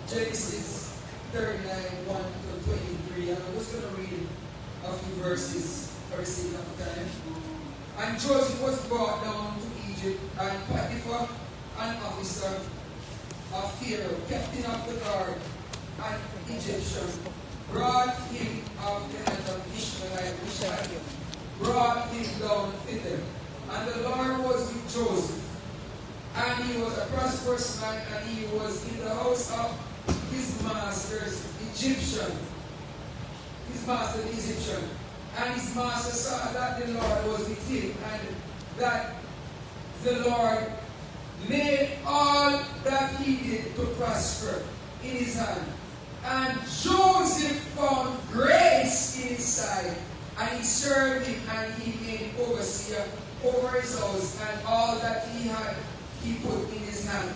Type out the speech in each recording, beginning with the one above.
Genesis 39, 1 to 23. And I was going to read a few verses for the sake of time. And Joseph was brought down to Egypt, and Potiphar, an officer of Pharaoh, captain of the guard, an Egyptian, brought him of the hand of Ishmaelite, which had brought him down thither. And the Lord was with Joseph, and he was a prosperous man, and he was in the house of his master's Egyptian. His master the Egyptian. And his master saw that the Lord was with him, and that the Lord made all that he did to prosper in his hand. And Joseph found grace in his sight, and he served him, and he made him overseer over his house, and all that he had he put in his hand.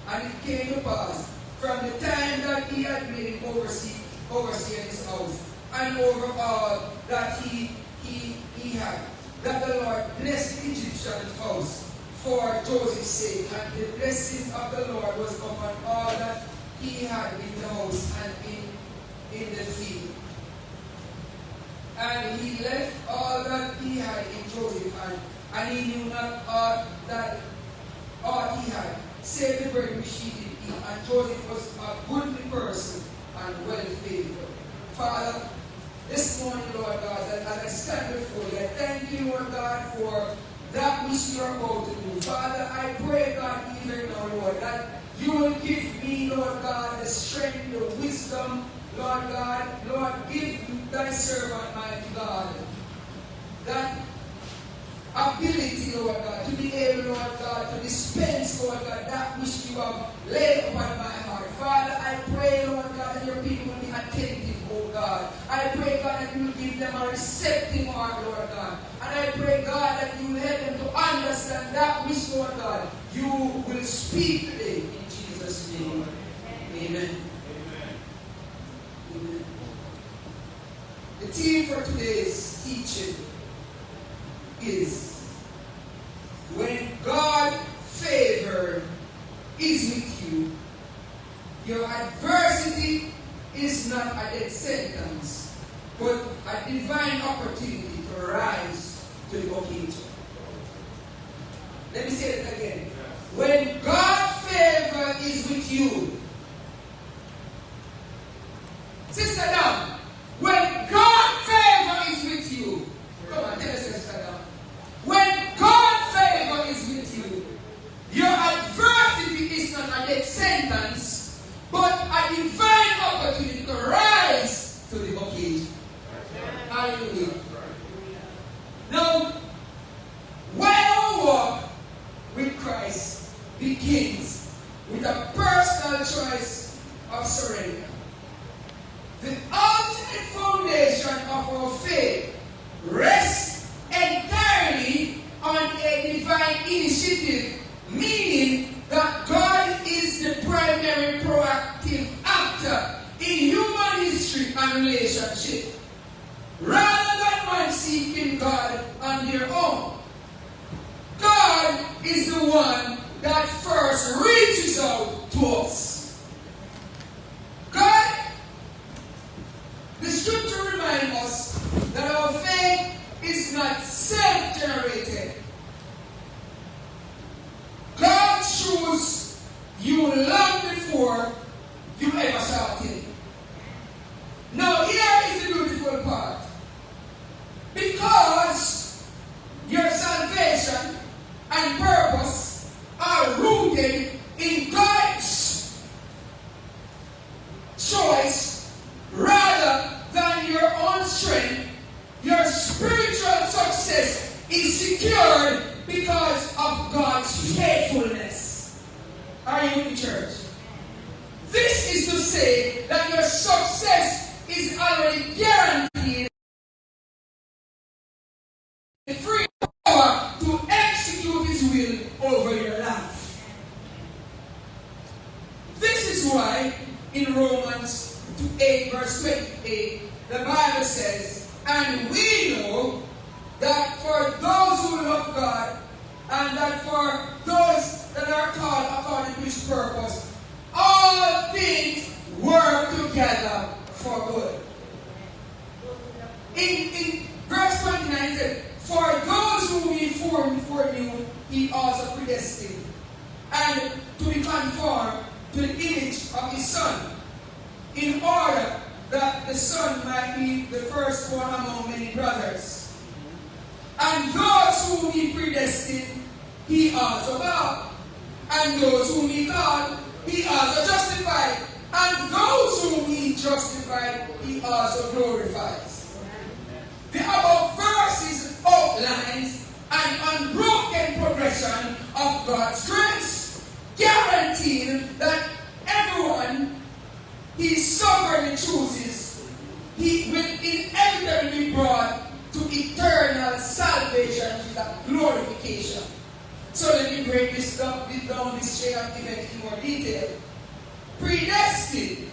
And it came to pass, from the time that he had made him overseer in his house, and over all that he had, that the Lord blessed the Egyptian's house for Joseph's sake, and the blessing of the Lord was upon all that he had in the house and in the field. And he left all that he had in Joseph's hand, and he knew not all he had, save the bread which he did eat. And Joseph was a goodly person and well favored. Father, this morning, Lord God, that as I stand before you, I thank you, Lord God, for that which you are about to do. Father, I pray, God, even now, Lord, that you will give me, Lord God, the strength, the wisdom, Lord God. Lord, give thy servant, mighty God, that ability, Lord God, to be able, Lord God, to dispense, Lord God, that which you have laid upon my heart. Father, I pray, Lord God, that your people will be attentive, oh God. I pray, God, that you will give them a receptive heart, Lord God. And I pray, God, that you will help them to understand that which, Lord God, you will speak today. In Jesus' name. Amen. Amen. The theme for today's teaching is when God favor is with you, your adversity is not a death sentence, but a divine opportunity to rise to the occasion. Let me say it again. When God's favor is with you, Sister Dam, when God's favor is with you, come on, tell us, Sister Dam. When God's favor is with you, your adversity is not a death sentence, but a divine opportunity to rise to the occasion. Hallelujah. Now, when our walk with Christ begins with a personal choice of surrender, the ultimate foundation of our faith rests entirely on a divine initiative, meaning that God is the primary proactive actor in human history and relationship, rather than man seeking God on their own. God is the one that first reaches out to us. God, the scripture reminds us that our faith is not self-generated. God chose you long before you ever started. Now here is the beautiful part. Because your salvation and purpose are rooted in God's choice rather than your own strength, your spiritual success is secured because of God's faithfulness. Are you in church? This is to say that your success is already guaranteed. Free power to execute His will over your life. This is why in Romans 8 verse 28 the Bible says, and we know that for those who love God and that for those that are called according to His purpose, all things predestined and to be conformed to the image of his Son, in order that the Son might be the firstborn among many brothers. And those whom he predestined, he also called. And those whom he called, he also justified. And those whom he justified, he also glorifies. The above verses outlines an unbroken progression of God's grace, guaranteeing that everyone he sovereignly chooses, he will inevitably be brought to eternal salvation, which is that glorification. So let me break this down this chain of events in more detail. Predestined.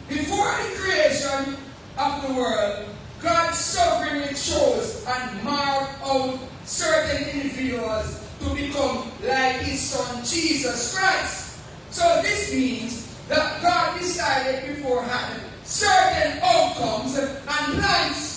Before the creation of the world, God sovereignly chose and marked out certain individuals to become like his Son Jesus Christ. So this means that God decided beforehand certain outcomes and plans.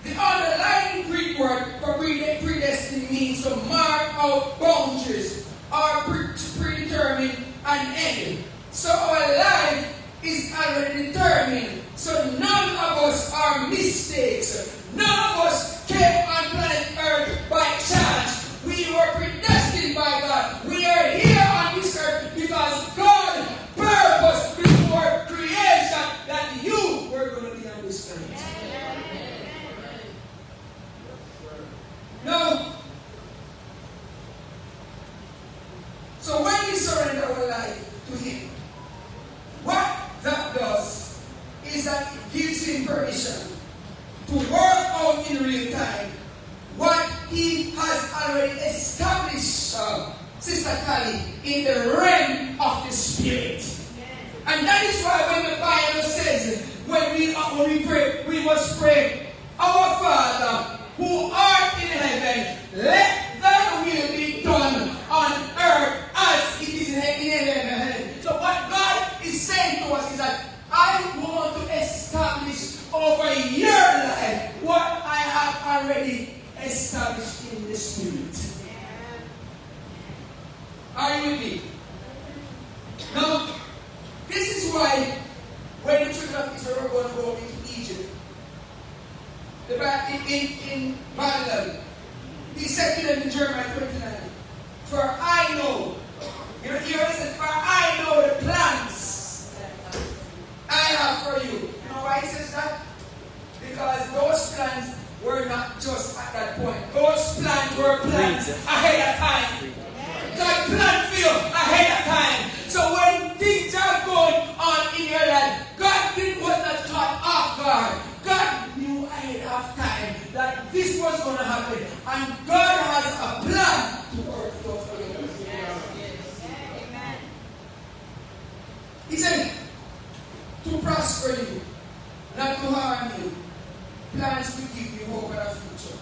The underlying Greek word for predestined means to mark out boundaries or predetermine an end. So our life is already determined. So none of us are mistakes. None of us came on planet Earth by chance. We were predestined by God. We are here on this earth because God purposed before creation that you were going to be on this earth. Now, so when we surrender our life to him, what that does is that it gives him permission to work out in real time what he has already established, Sister Kali, in the realm of the Spirit. And that is why when the Bible says, when we pray, we must pray, Our Father, who art in heaven, let thy will be done on earth as it is in heaven. So what God is saying to us is that I want to establish over your life what I have already established in the Spirit. Are you with me? Now, this is why when the children of Israel were going to go into Egypt, in Babylon, he said to them in Jeremiah 29, for I know, you listen, for I know the plans I have for you. You know why he says that? Because those plans were not just at that point. Those plans were plans ahead of time. God planned for you ahead of time. So when things are going on in your life, God was not caught off guard. God knew ahead of time that this was going to happen. And God has a plan to work it out for you. He said, to prosper you, not to harm you, plans to give you hope and a future.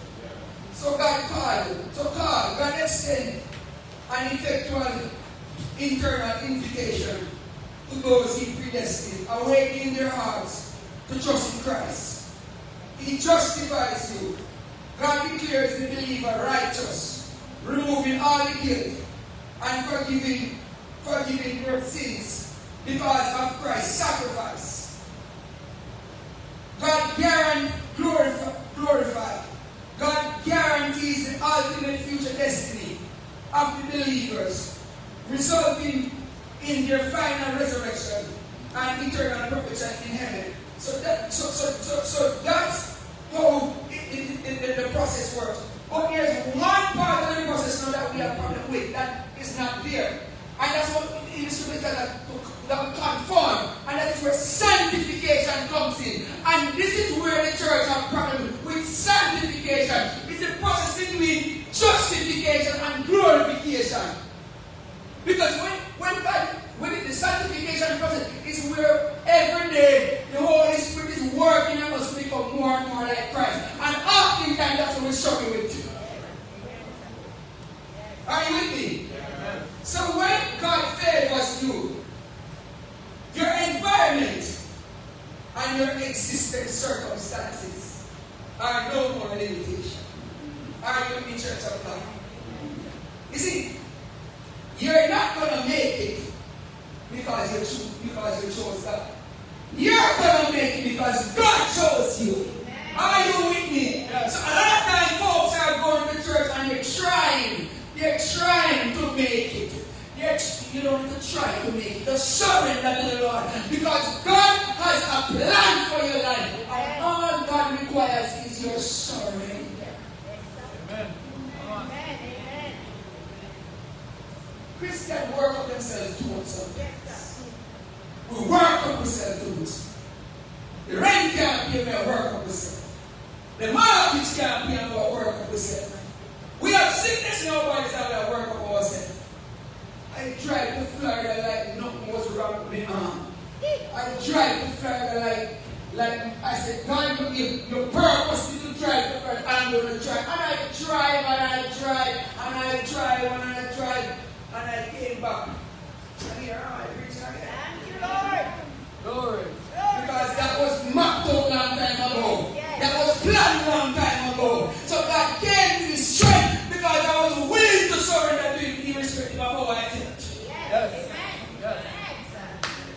So God called. God extended an effectual internal invitation to those he predestined, awakening their hearts to trust in Christ. He justifies you. God declares the believer righteous, removing all the guilt and forgiving their sins because of Christ's sacrifice. God glorified. God guarantees the ultimate future destiny of the believers, resulting in their final resurrection and eternal perfection in heaven. So that's how the process works. But there's one part of the process now that we have problem with that is not there. And that's what in the scripture says that conform. And that is where sanctification comes in. And this is where the church has problem with sanctification. It's the process between justification and glorification. Because when the sanctification process is where every day the Holy Spirit is working on us to become more and more like Christ. And oftentimes that's what we struggle with. Are you with me? Yeah. So when God favors you, your environment and your existing circumstances are no more limitation. Are you in the church of God? You see, You're not going to make it because you chose God. You're going to make it because God chose you. Are you with me? So a lot of times folks are going to church and they're trying to make it. You don't have to try to make it. Just surrender to the Lord. Because God has a plan for your life. And all God requires is your surrender. Amen. Amen. Christians work up themselves towards something. We work up ourselves towards. The rent can't pay me, work up ourselves. The mortgage can't pay me, work up ourselves. We have sickness in our bodies and we work up ourselves. I drive to Florida like nothing was wrong with my arm. I drive to Florida like I said, God, your purpose is to drive to Florida. I'm going to drive. And I drive and I drive and I drive and I drive and I came back. And here I reach again. Thank you, Lord. Glory. Because that was mapped out long time ago. That was planned long time ago. So God gave me the strength because I was willing to surrender to Him irrespective of how I felt. Yes.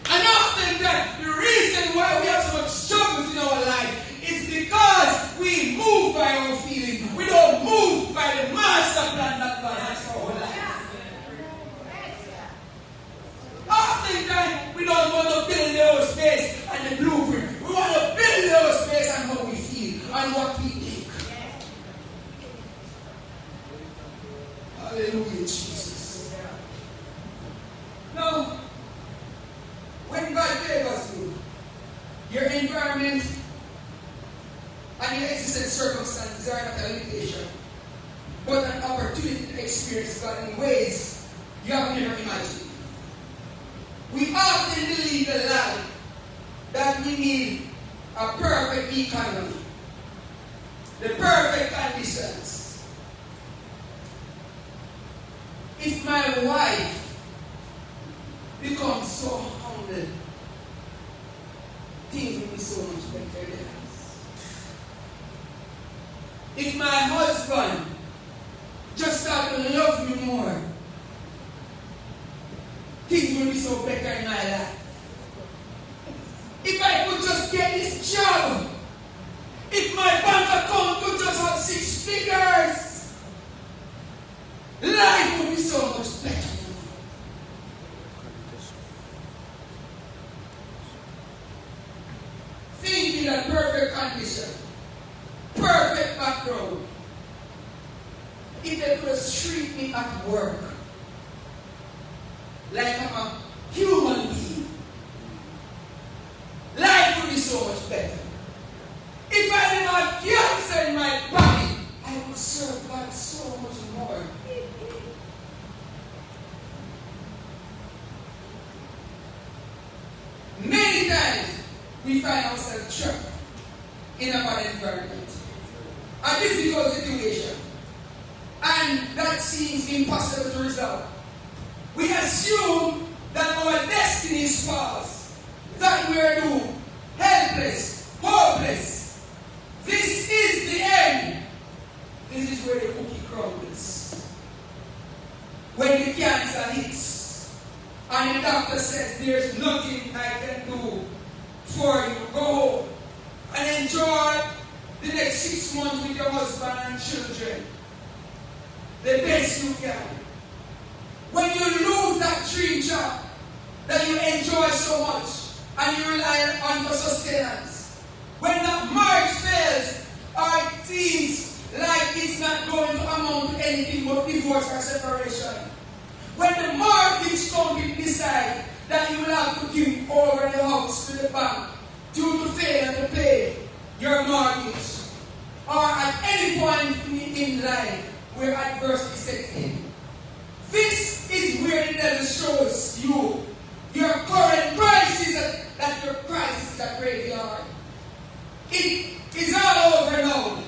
And often that the reason why we have so much struggles in our life is because we move by our feeling. We don't move by the master plan that God has for our life. Oftentimes we don't want to build our space and the blueprint. We want to build our space and how we feel and what we think. Hallelujah, Jesus. Now, when God favors you, your environment and your existing circumstances are not a limitation, but an opportunity to experience God in ways you have never imagined. We often believe the lie that we need a perfect economy, the perfect conditions. If my wife becomes so humble, things will be so much better than us. If my husband just start to love me more, things will be so better in my life. If I could just get this job, if my bank account could just have 6 figures, life would be so much better. Thinking that perfect condition, perfect background, if they could treat me at work like I'm a human being, life would be so much better. If I didn't have cancer in my body, I would serve God so much more. Many times we find ourselves trapped in a bad environment, a difficult situation, and that seems impossible to resolve. We assume that our destiny is past, that we are doomed, helpless, hopeless. This is the end. This is where the cookie crumbles. When the cancer hits, and the doctor says there's nothing I can do for you, go home and enjoy the next 6 months with your husband and children the best you can. When you lose that dream job that you enjoy so much and you rely on for sustenance, when that marriage fails or it seems like it's not going to amount to anything but divorce or separation, when the mortgage company decide that you will have to give over the house to the bank due to failure to pay your mortgage, or at any point in life where adversity sets in, this is where the devil shows you your current crisis, that your crisis is a graveyard. It is all over now.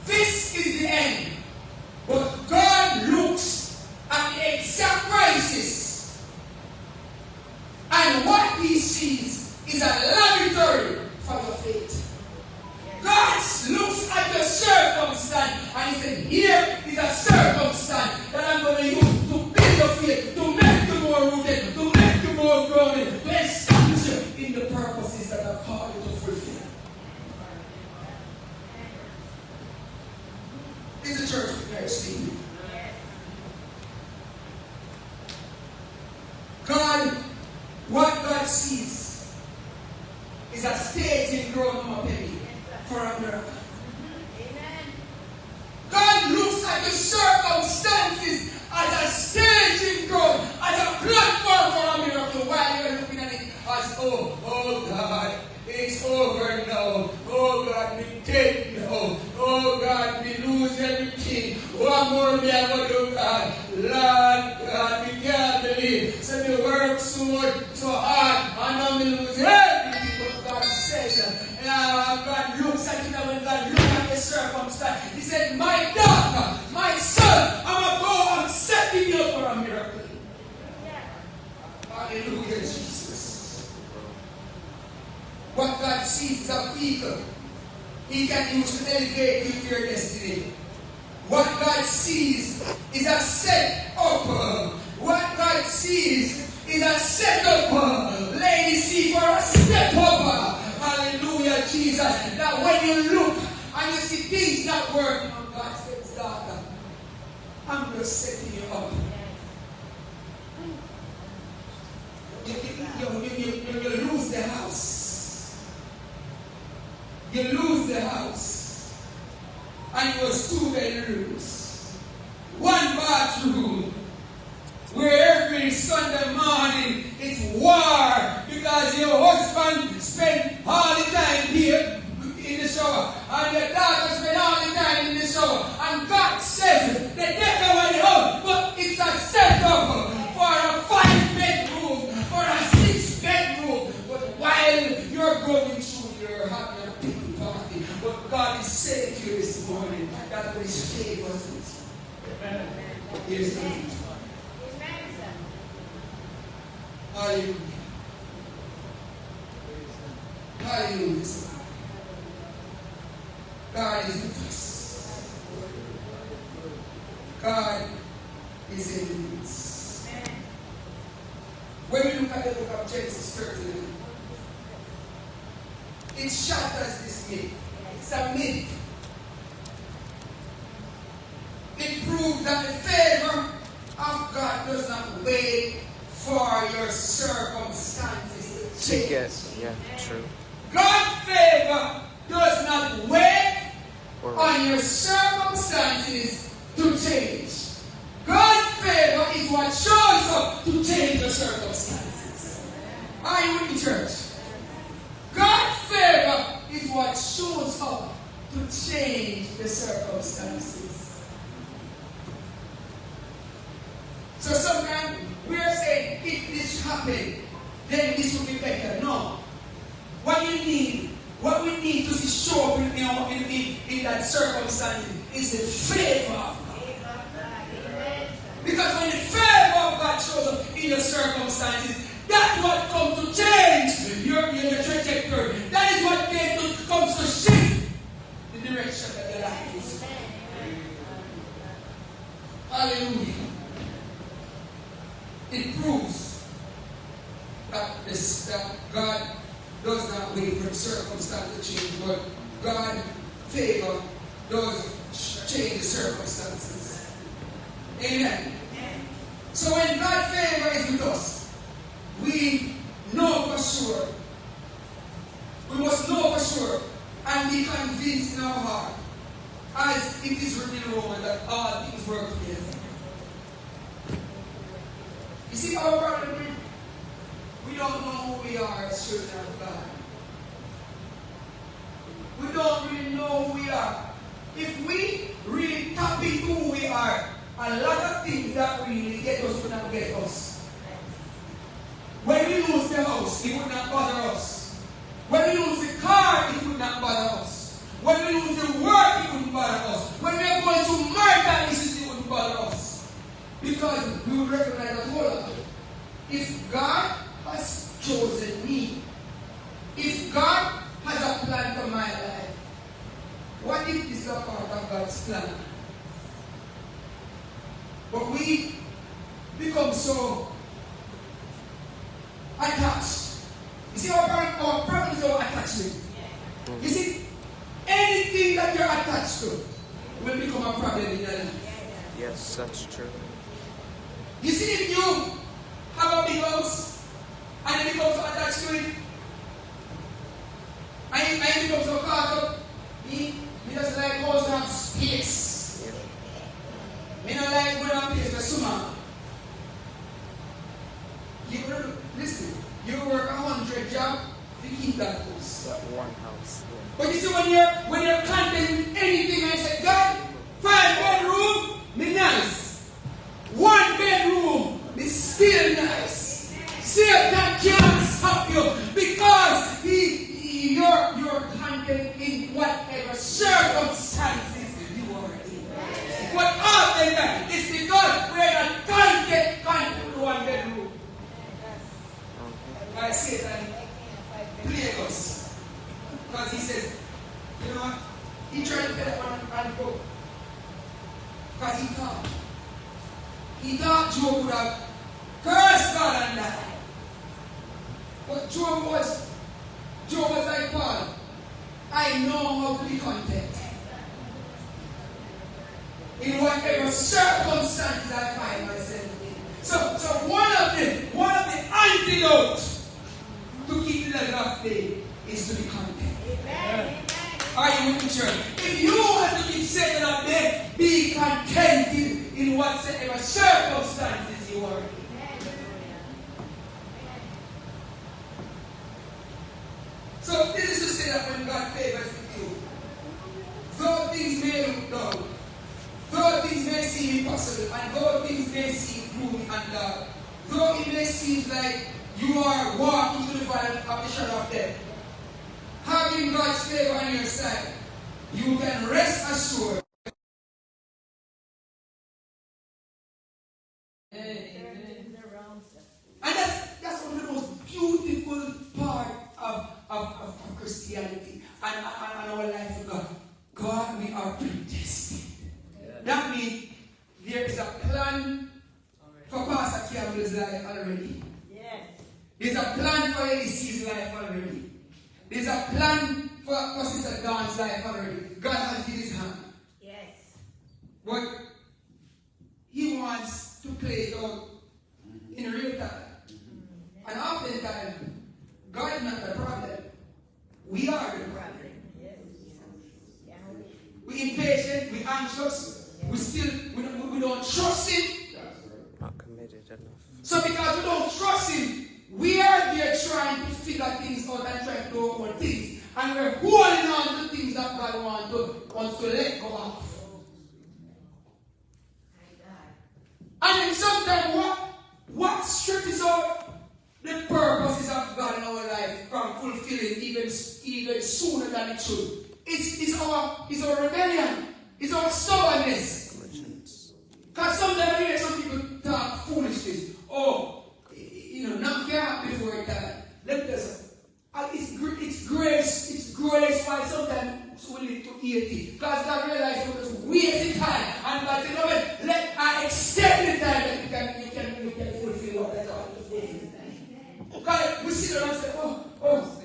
This is the end. But God looks at the exact crisis, and what He sees is a laboratory for your faith. God looks at your circumstance and He said, here is a circumstance that I'm going to use to build your faith, to more rooted, to make you more grounded, to establish you in the purposes that I've called you to fulfill. Is the church prepared, Steve? God, what God sees is a staging ground for a miracle. God looks at the circumstances as a staging ground, as a platform for a miracle, while you're looking at it as, oh God, it's over now. Oh God, we dead now. Oh God, we lose everything. What more we are going to do, God? Lord God, we can't believe. So we work so hard, and now we lose everything. But God says, God looks at it, and when God looks at the circumstance, He said, my daughter, my son, I'm setting you up for a miracle. Hallelujah, Jesus. What God sees is a vehicle He can use to elevate you to your destiny. What God sees is a set up. What God sees is a set up. Ladies, see for a step up. Hallelujah, Jesus. That when you look and you see things not working, God says, daughter, I'm just setting you up. You lose the house. You lose the house. And it was 2 bedrooms. 1 bathroom. Where every Sunday morning it's war because your husband spent all the time here in the shower. And your daughter spent all the time in the shower. And God says they take away the house, but it's a setup for a 5-bedroom, for a 6-bedroom. But while you're going through, you're having a big party. But God is saying to you this morning that His favor is here's the thing. Hallelujah. Hallelujah. God is with us. God is in the midst. When we look at the book of Genesis 13, it shatters this myth. It's a myth. It proves that the favor of God does not wait for your circumstances to change. Yes, yeah, true. God's favor does not wait on your circumstances to change. God's favor is what shows up to change your circumstances. Are you in the church? God's favor is what shows up to change the circumstances. So sometimes we are saying, if this happened, then this will be better. No. What we need to see show up in that circumstance is the favor of God. Because when the favor of God shows up in your circumstances, that's what comes to change your trajectory. That is what comes to shift the direction that your life is. Hallelujah. It proves that God does not wait for the circumstance to change, but God's favor does change the circumstances. Amen. So when God's favor is with us, we know for sure, we must know for sure, and be convinced in our heart, as it is written in Romans, that all things work together. You see, our problem, we don't know who we are as children of God. We don't really know who we are. If we really tap into who we are, a lot of things that really get us will not get us. When we lose the house, it would not bother us. When we lose the car, it would not bother us. When we lose the work, it wouldn't bother us. When we are going through marital issues, it wouldn't bother us. Because we would recognize that, hold on, if God has chosen me, if God has a plan for my life, what if this is a part of God's plan? But we become so attached. You see, our problem is our attachment. You see, anything that you're attached to will become a problem in your life. Yes, that's true. You see, if you have a big house and you become so attached to it, and you become so caught up, me just like house to have space. Me not like going to a place for summer. Listen, you work 100 jobs to keep that house. That one house. Yeah. But you see, when you're content with anything, I say, God, 5-bedroom, me nice. 1-bedroom, me still nice. Satan can't stop you because you're content in whatever circumstances you are in. What often that is because we're not content with 1 bedroom. Why Satan plague us? Because he says, you know what? He tried to get on boat. Because he thought Job would have cursed God and died. But Job was like Paul. I know how to be content. In whatever circumstances I find myself in. So one of the antidotes to keep the level of faith is to be content. Amen. Are you with me, church? If you want to keep Satan up there, be contented in whatever circumstances you are in. So this is to say that when God favors with you, though things may look dull, though things may seem impossible, and though things may seem gloomy and dark, though it may seem like you are walking through the valley of the shadow of death, having God's favor on your side, you can rest assured. And that's one of the most beautiful part of Christianity and our life with God. God, we are predestined. That means there is a plan for Pastor Campbell's life already. There's a plan for Elise's life already. There's a plan for Sister Dawn's life already. God has given his hand. Yes. But he wants to play it out in real time. And oftentimes, God is not the problem. We are the problem. We're impatient, we're anxious, we don't trust him. Not committed enough. So because we don't trust him, we are there trying to figure things out and trying to do our own things. And we're holding on to things that God wants to let go of. And then sometimes what stretches out the purposes of God in our life from fulfilling even sooner than it should. It's our rebellion. It's our stubbornness. Because sometimes we hear some people talk foolishness. Oh, not care before it time. Let me tell you, it's grace why sometimes we live to 80. Because God realizes we're just wasting time. And God said, no, let I extend the time that you can fulfill what God is wasting time. Because we sit there and say,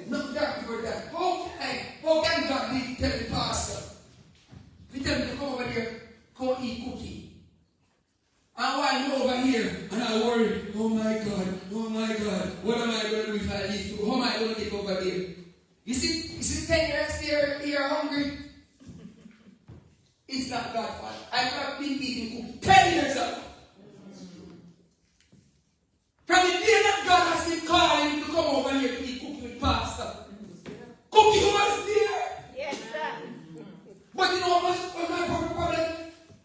not care before that. How can God tell the pastor? We tell him to come over here, go eat cookie. And while you're over here, and I worry, oh my God, what am I going to do if I leave you? How am I going to get over there? You see 10 years here hungry? It's not God's fault. I've not been eating cookie 10 years ago. From the day that God has been calling you to come over here to eat cookie with pastor, cookie was there. Yes, sir. But you know what was my problem?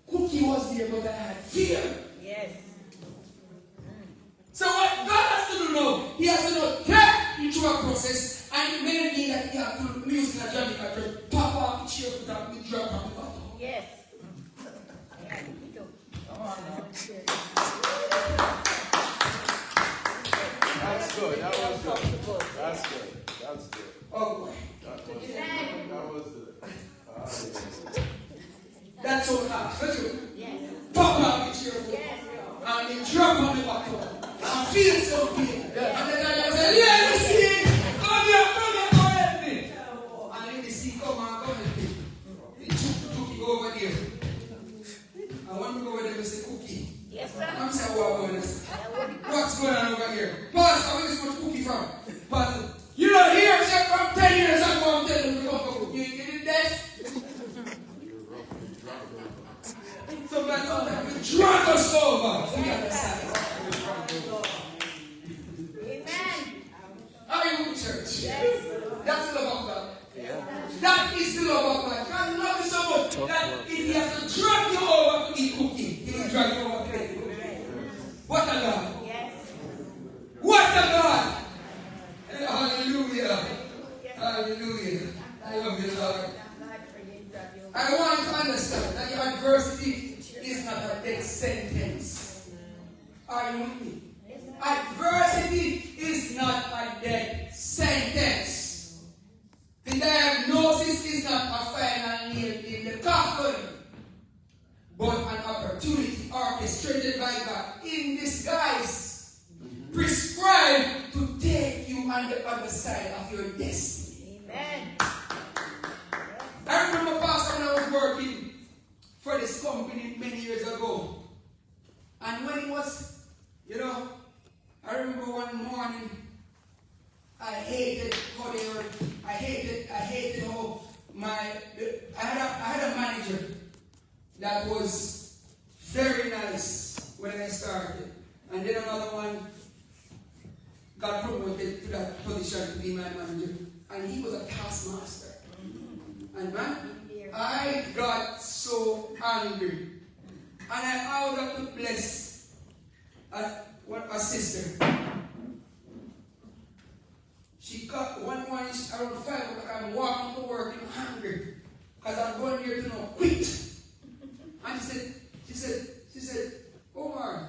Cookie was there, but I had fear. Yes. So what God has to do now, he has to now take you through a process, and it may mean that he has to use in a Jamaica to pop off the chair with that with drop on the bottom. Yes. That's good. That was good. That's good. That's good. Oh boy. That was good. That's all that. That's it. Yes. Pop off the chair. Yes. And then drop on the bottom. And feel so good. And then I say, going on over here? Pastor, where is much cookie from? Pastor, you don't hear except from 10 years ago, I'm telling you, you come for you did that? Sometimes we drag us over. We understand. Amen. Are you in church? Yes. That's the love of God. Yeah. That is the love of God. God loves you so much that if He has to drag you over to eat cookie, He will drag you over to eat cookie. What a God! Yes. What a God! Hallelujah! Hallelujah! I love you, Lord. I want you to understand that your adversity is not a death sentence. Are you with me? Adversity is not a death sentence. The diagnosis is not a final nail in the coffin, but an opportunity orchestrated by God in disguise, prescribed to take you on the other side of your destiny. Amen. I remember, Pastor, when I was working for this company many years ago, and when it was, I remember one morning, I hated how they were. I hated how I had a manager that was very nice when I started, and then another one got promoted to that position to be my manager, and he was a taskmaster. And man, I got so angry, and I out of the bless a sister. She got one morning around 5 o'clock. I'm walking to work and hungry because I'm going here to quit. And she said, Omar,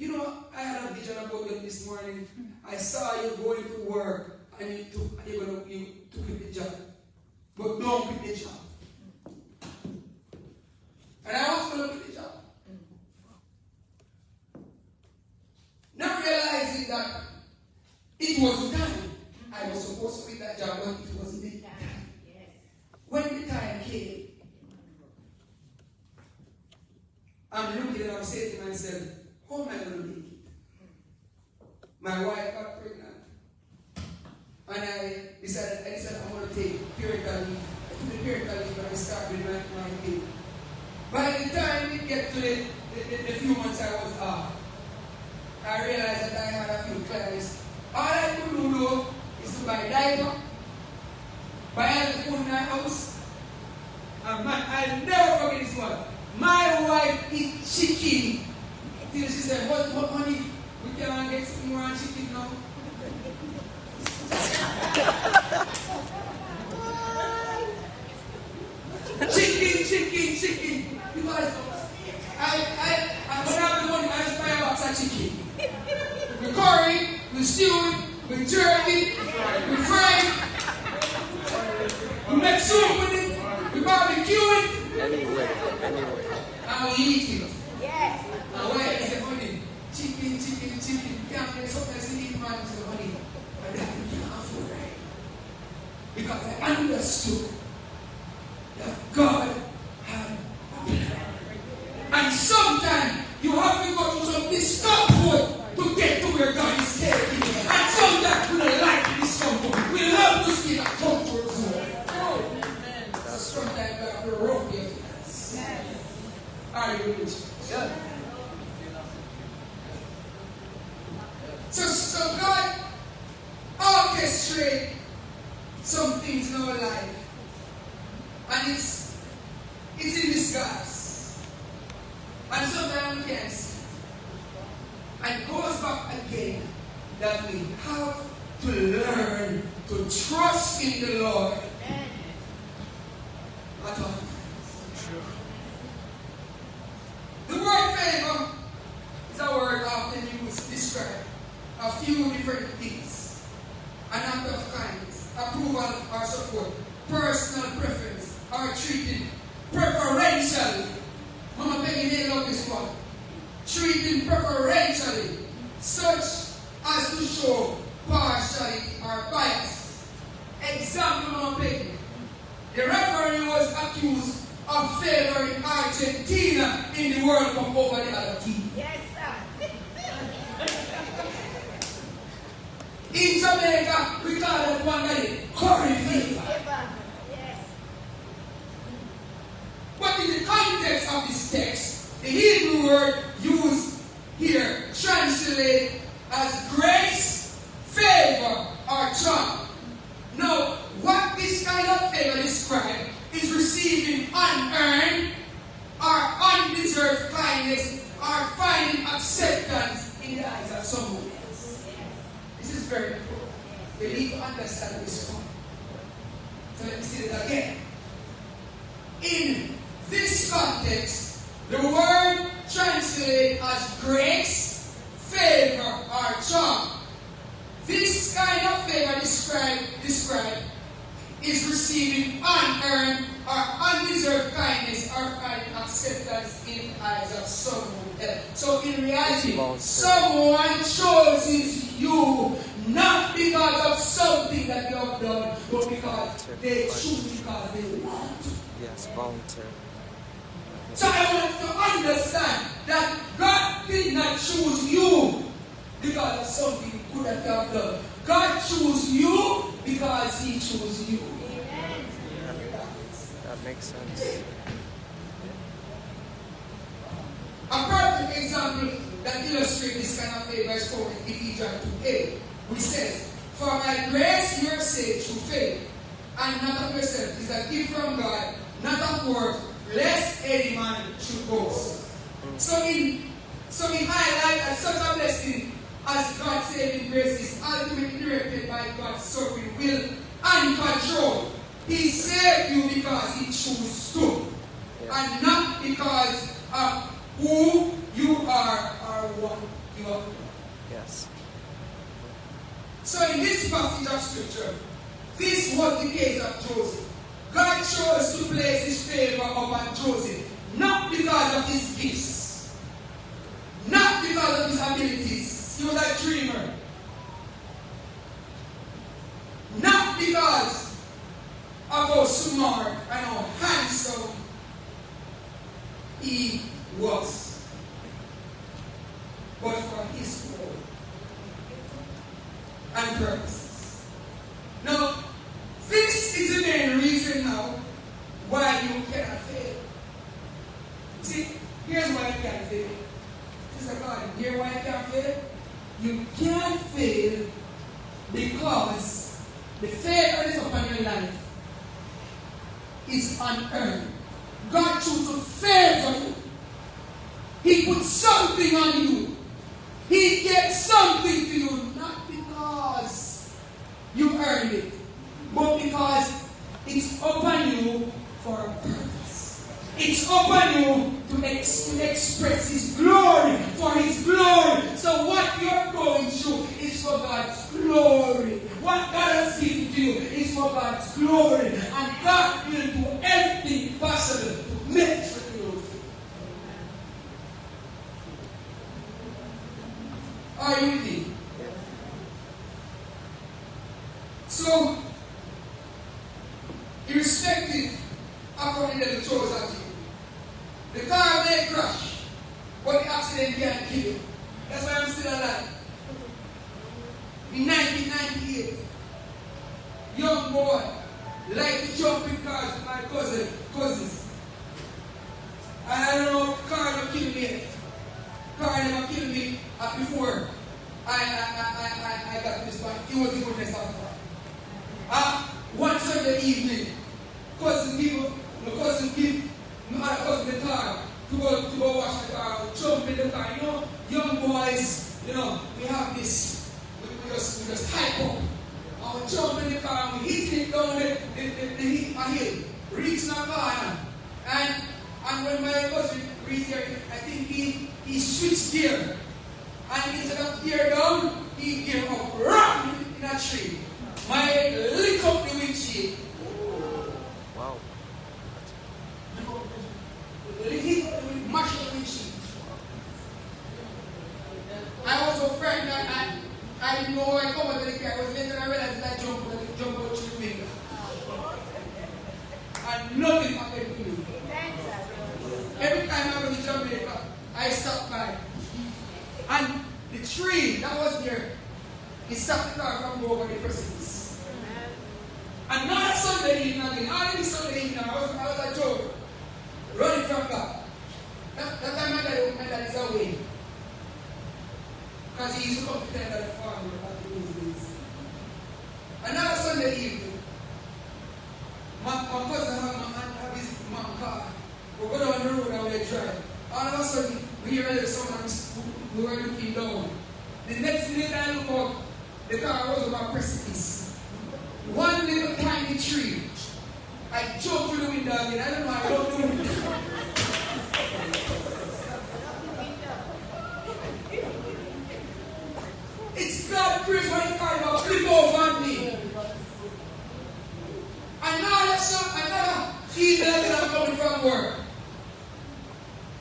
I had a vision about you this morning. I saw you going to work and you took quit the job. But don't quit the job. And I was going to quit the job. Not realizing that it wasn't time. I was supposed to quit that job, but it wasn't the time. When the time came, I'm looking and I'm saying to myself, how am I going to make it? My wife got pregnant. And I decided I want to take parental leave. I took the parental leave and I started with my baby. By the time we get to the few months I was off, I realized that I had a few clients. All I could do though is to buy diaper, buy all the food in my house. And man, I'll never forget this one. My wife eat chicken. Till she said, what honey, we can't get some more chicken now. Chicken. Because I when I have the money, I just buy a box of chicken. We curry, we stew, we jerky, we fry, we make soup with it, we barbecue it. Anyway. And we eat it. Yes. And why is it honey? Chicken. Can't get something to eat, man, to honey. But that we can't afford it. Because I understood that God had a plan. And sometimes you have to go through some discomfort to get to where God is taking you. And sometimes we don't like discomfort. We love to stay in a comfort zone. Sometimes we have to rough your feelings. Are you with me? Yeah. So God orchestrates some things in our life. And it's in disguise. And sometimes we can't see. And it goes back again that we have to learn to trust in the Lord at all times. The word favor is a word often used to describe a few different things. An act of kindness, approval or support, personal preference, or treated preferentially. Mama Peggy, they love this one. Treating preferentially, such as to show partiality or bias. Example, Mama Peggy. The referee was accused of favoring Argentina in the World Cup over the other team. Yes, sir. In Jamaica, we call that one guy curry fever. Yes. But in the context of this text, the Hebrew word used here translated as grace, favor, or charm. Now, what this kind of favor describes is receiving unearned or undeserved kindness or finding acceptance in the eyes of someone else. This is very important. You need to understand this one. So let me say it again. In this context, the word translated as grace, favor, or charm. This kind of favor described is receiving unearned or undeserved kindness or finding acceptance in the eyes of someone else. So in reality, someone chooses you not because of something that you have done, but because they choose because they want to. Yes, voluntary. So I want to understand that God did not choose you because of something good that you have done. God chose you because He chose you. Amen. That makes sense. A perfect example that illustrates this kind of favor is found in Ephesians 2:8, which says, "For by grace you are saved through faith, and not of yourself, is a gift from God, not of works, lest any man should boast." So we highlight that such a blessing as God's saving grace is ultimately directed by God's sovereign will and control. He saved you because He chose to, and not because of who you are or what you have done. Yes. So in this passage of scripture, this was the case of Joseph. God chose to place His favor upon Joseph, not because of his gifts, not because of his abilities. He was a dreamer. Not because of how smart and how handsome he was, but for His glory and purposes. Now, this is the main reason now why you cannot fail. See, here's why you can't fail. Sister God, here's why you can't fail. You can't fail because the favor that is upon your life is unearned. God chose to favor you. He put something on you. He gave something to you, not because you earned it, but because it's upon you for a purpose. It's upon you to express His glory, for His glory. So what you're going through is for God's glory. What God has given to you is for God's glory. And God will do everything possible to make sure you do. Are you with me? So, irrespective of how many little chose at you, the car may crash, but the accident can't kill you. That's why I'm still alive. In 1998, young boy like to jump in cars with my cousins. And I don't know, car never killed me yet. Car never killed me before I got to this point. It was the goodness of God. One Sunday evening, my cousin give my other cousin the car to go wash the car, jump in the car. You know, young boys, we have this, we just hype up. And we jump in the car and we hit it down a hill, reach the car. And when my cousin reached there, I think he switched gear. And instead of gear down, he gear up, run in a tree. My head lit up the windshield. Wow. Mash up the windshield. I was so frightened that I didn't know where I come out of the car. I was later I realized that I jumped out through the window. And nothing happened to me. Every time I was in Jamaica, I stopped by. And the tree that was there, he stopped the car from going over the precipice. Another Sunday evening again, already Sunday evening, I was at Joe, running from back. That time my dad is away. Because he used to come to tell that farmer back in those days. Another Sunday evening, my cousin have his mom car. We go down the road and we drive. All of a sudden, we hear someone we were looking down. The next minute I look up, the car was over a precipice. One little tiny tree. I jumped through the window again. I don't know how I jumped through the window. It's God grace when the car will flip over on me. Another evening that I'm coming from work.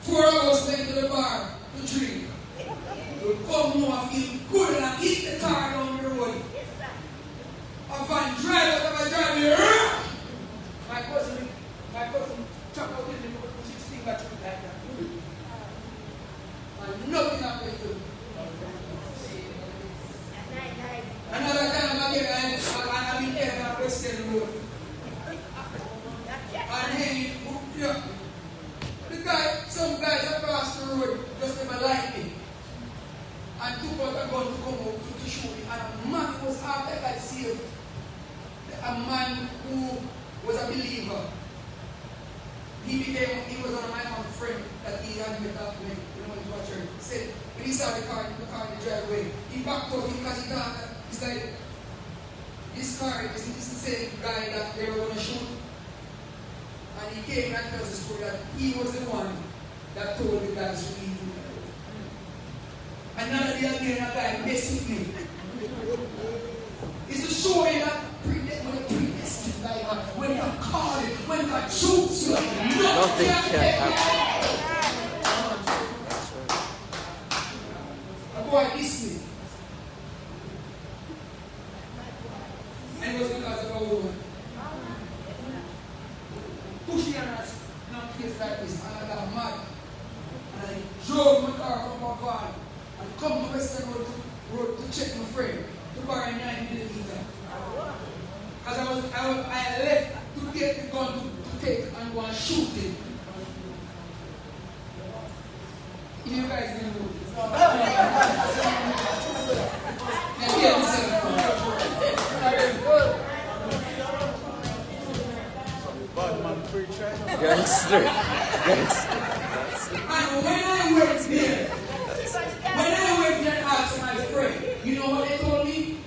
4 of us went to the bar to drink. We come home and feel good and I hit the car down the road. I find drive out of my driveway. My cousin chopped out in the road, put his finger through like that. And nothing happened to me. Another time again, I'm in there on Western Road. And then, some guys across the road just never liked me. And took out a gun to come out to shoot me. And a man was after God saved. A man who was a believer. He was one of my own friend that he had met up with, church. He said, when he saw the car in the driveway, he backed up because he thought that it's like, this car is the same guy that they were going to shoot. And he came and tells the story that he was the one that told the guys to leave him. Another day again, a guy messed with me. It's to show you that predestined by God, when God called it, when God chose you, nothing can happen. A boy dissed me. And it was because of a woman. Pushing us in a place like this, and I got mad. And I drove my car from my van and come to Western Road to check my friend to borrow 9 milliliters. Because I left to get the gun to take and go and shoot him. You guys didn't know this. And hear myself. Batman preacher. Gangster. And when I went there and asked my friend, you know what they told me?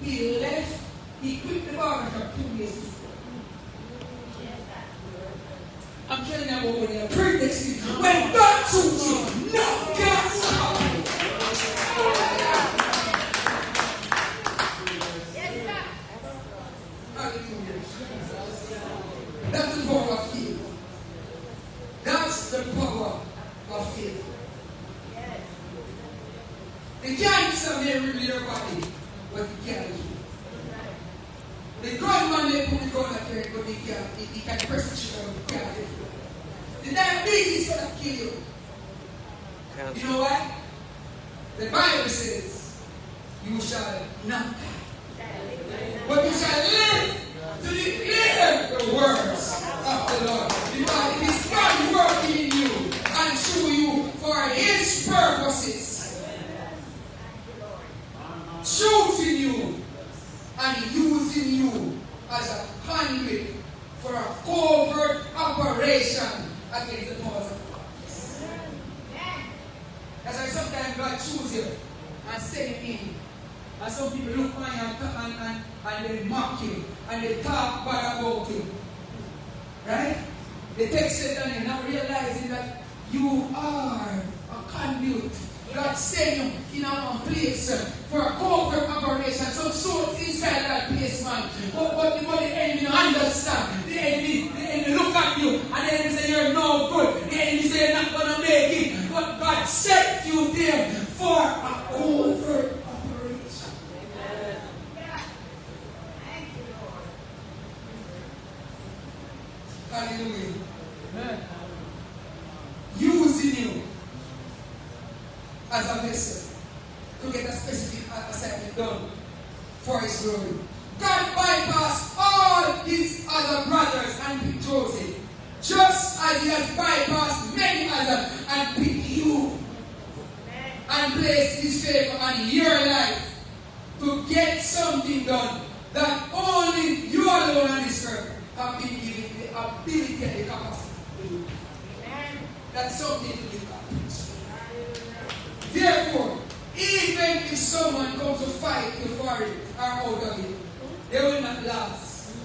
He left, he quit the barbershop 2 years before. I'm telling you about when you're pregnancy. When God chose you, no God stop you. Hallelujah. That's the power of faith. That's the power of faith. The cancer may remove your body, but it can't heal. The gunman may put the gun at your head, but he can press the trigger, but it can't heal. The diabetes is going to kill you. You know what? The Bible says, you shall not die, but you shall live to declare the words of the Lord. Because it is God working in you and through you for His purposes. Choosing you and using you as a conduit for a covert operation against the powers of darkness. That's why sometimes God chooses you and send you in. And some people look on you and they mock you and they talk bad about you. Right? They take Satan and not realizing that you are a conduit. God sent you in a place for a covert operation. Some souls inside that place, man. But the enemy don't understand. The enemy look at you and the enemy say you're no good. The enemy say you're not going to make it. But God sent you there for a covert operation. Amen. Thank you, Lord. Hallelujah. Amen. Using you as a vessel to get a specific assignment done for his glory. God bypassed all his other brothers and picked Joseph, just as he has bypassed many others and picked you and placed his favor on your life to get something done that only you alone on this earth have been given the ability and the capacity to do. That's something to give back. Therefore, even if someone comes to fight you for it or out of it, they will not last.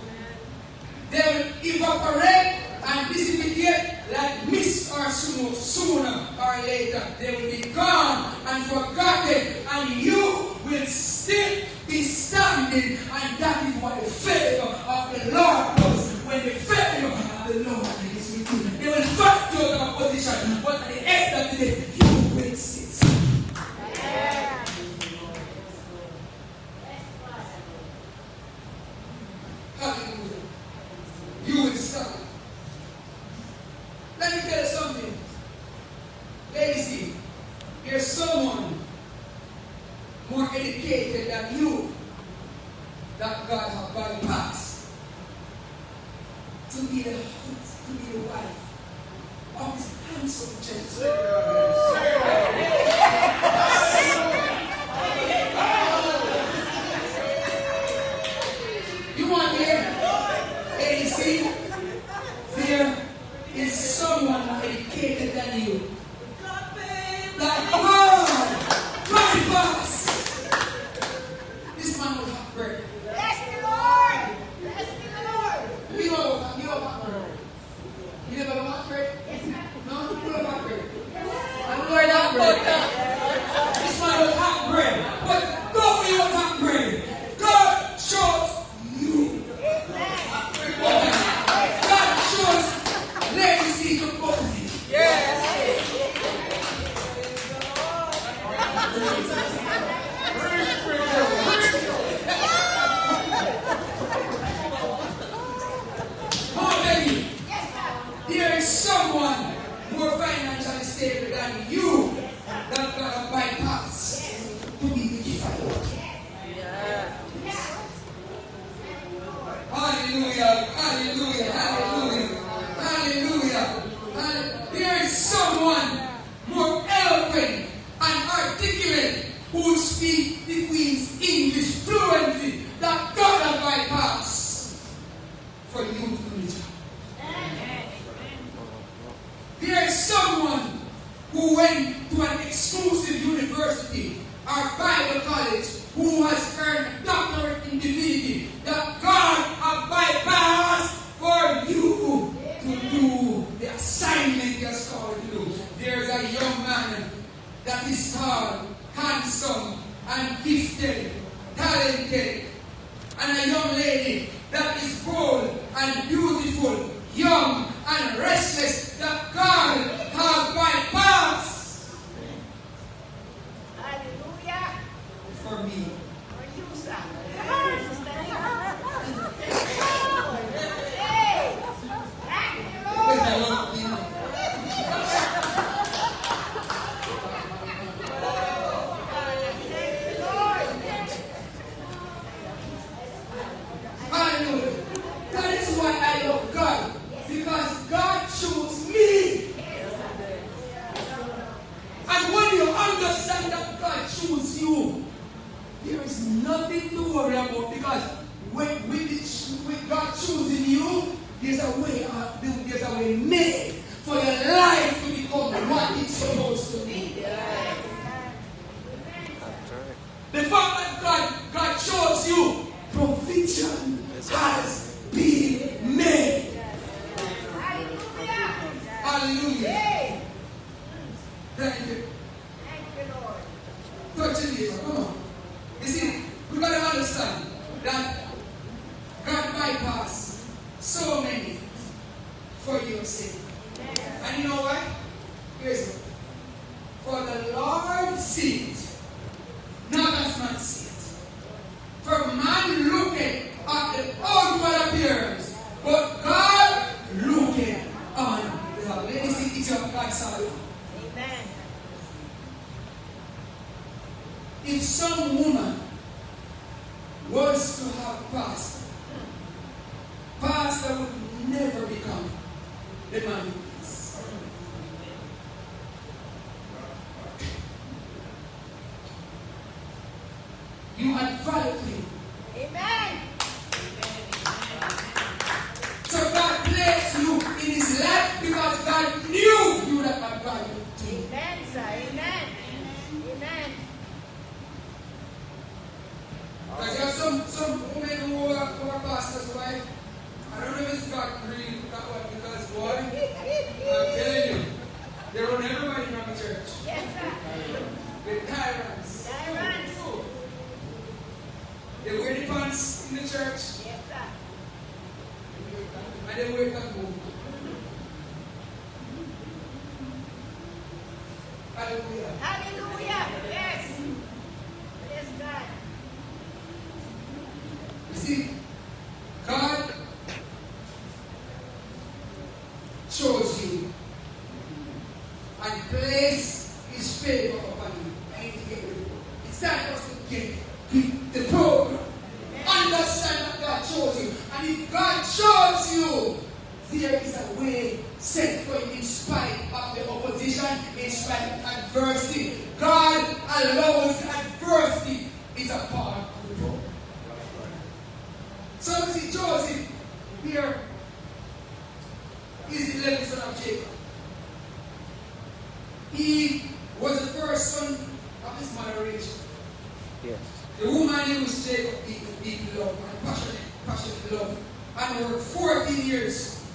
They will evaporate and dissipate like mist or smoke. Sooner or later, they will be gone and forgotten, and you will still be standing. And that is what the favor of the Lord does. When the favor of the Lord is with you, they will fight your opposition, but at the end of the day, you will sit. Hallelujah. You will stand. Let me tell you something. Ladies, there's someone more educated than you that God has bypassed to be the wife of his handsome gentleman. You want to hear? Ladies, there is someone more educated than you. That God bypass. This man will have bread. Bless the Lord. Bless the Lord. You know about bread. You never know about bread? No, you know about bread. I'm Lord of bread. This man will have bread. But don't be what have bread. God chose you. God chose legacy to open. There is someone more financially stable than you that God bypass to be the giver. Hallelujah, hallelujah, hallelujah, hallelujah. And there is someone more eloquent and articulate who speaks the Queen's English fluently that God has bypassed for you to do the job. There is someone who went to an exclusive university or Bible college who has earned a doctorate in divinity that God has bypassed for you to do the assignment He has called you to do. There is a young man that is tall, handsome, and gifted, talented, and a young lady that is bold and beautiful, young and restless, that God has bypassed Hallelujah. for me. For you, sir. Hey. Thank you, Because Lord. I love you. Thank you, Lord. Hallelujah. That is why I love God. Because God chose me. And when you understand that God chose you, there is nothing to worry about. Because with God choosing you, there's a way made for your life to become what it's supposed to be. That's right. The fact that God chose you, provision has been made. Hallelujah. Hallelujah. Hey. Thank you. Thank you, Lord. Touch your neighbor. Come on. You see, we got to understand that God bypassed so many for your sake. And you know what? Here's it. For the Lord see it, not as man see it. For man looketh at the outward appearance, but God looketh on the heart. Let me see each of God's side. Amen. If some woman was to have pastor. Pastor would never become the man he is. You add value to him. Amen. So God placed you in his life because God knew you would have add value to him. Amen, sir. Amen. Amen. Because you have some women who are pastor's wife. I don't know if it's God really put that one because boy, I'm telling you, they run everybody from the church. Yes, sir. They're tyrants. Tyrants. They wear the pants in the church Yes, sir. and they wear that move. Hallelujah. Hallelujah. Yes. Yes, God. You see, God chose you and placed his favor upon you. And he gave you. It's time for us to get the program. Understand that God chose you. And if God chose you, there is a way set for you in spite of the opposition, in spite of adversity. God allows adversity. It's a part of the program. So we see Joseph here is the 11th son of Jacob. He was the first son of his mother Rachel. Yes. The woman named was Jacob, deep love and passionate love, and worked 14 years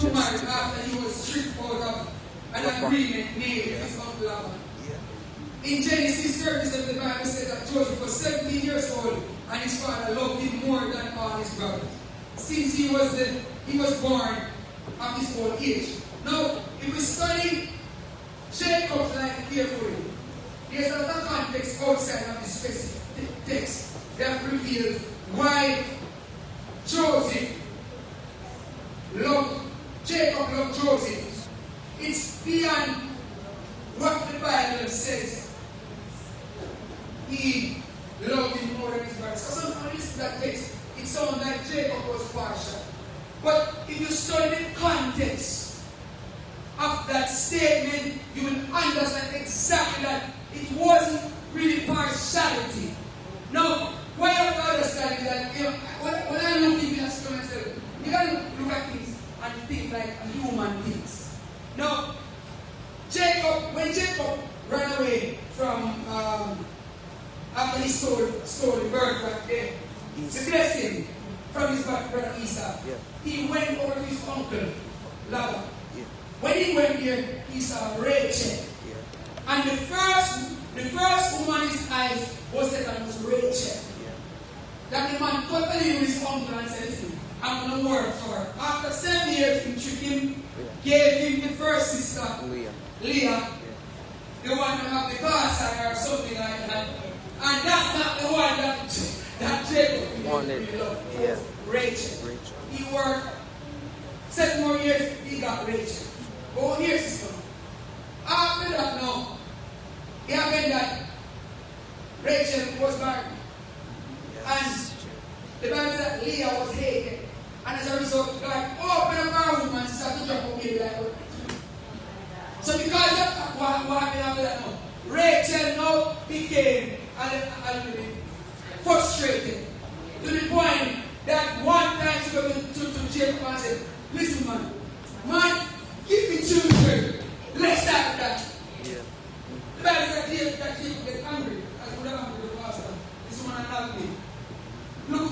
to marry after he was stripped out of an agreement made with his uncle Laban. Yeah. In Genesis 37, the Bible says that Joseph was 17 years old and his father loved him more than all his brothers, since he was born at his old age. Now, if we study Jacob's life carefully, there's another context outside of the specific text that reveals why Jacob loved Joseph. It's beyond what the Bible says. He loved him more than his brothers. So sometimes when you listen to that text, it sounds like Jacob was partial. But if you study the context of that statement, you will understand exactly that it wasn't really partiality. Now, what I have to understand is that when I look into that story myself, you gotta look at things and think like a human thinks. Now, when Jacob ran away from after he stole the birthright there, the blessing from his brother Esau, Yeah. he went over to his uncle Laban. Yeah. When he went there, he saw Rachel. Yeah. And the first woman his eyes was set on was Rachel. Yeah. That the man totally with his uncle and said, listen, I'm going to work for her. After 7 years, he tricked him, gave him the first sister, Leah. Leah, Yeah. the one who have the glass eye or something like that. And that's not the one that Jacob Wanted. really loved. Yeah. Rachel. Rachel. He worked 7 more years, he got Rachel. Oh, here's this one. After that, now, it happened that Rachel was married. Yes. The Bible says that Leah was hated. And as a result, God opened up her womb and started to drop a baby like her. So because of that, what happened after that now? Rachel now became a little bit frustrated. To the point that one time she went to Jacob and said, listen man, give me children. Let's start that. Yeah. The Bible says that Jacob gets angry. As good as angry with the pastor. This woman annoyed me. Look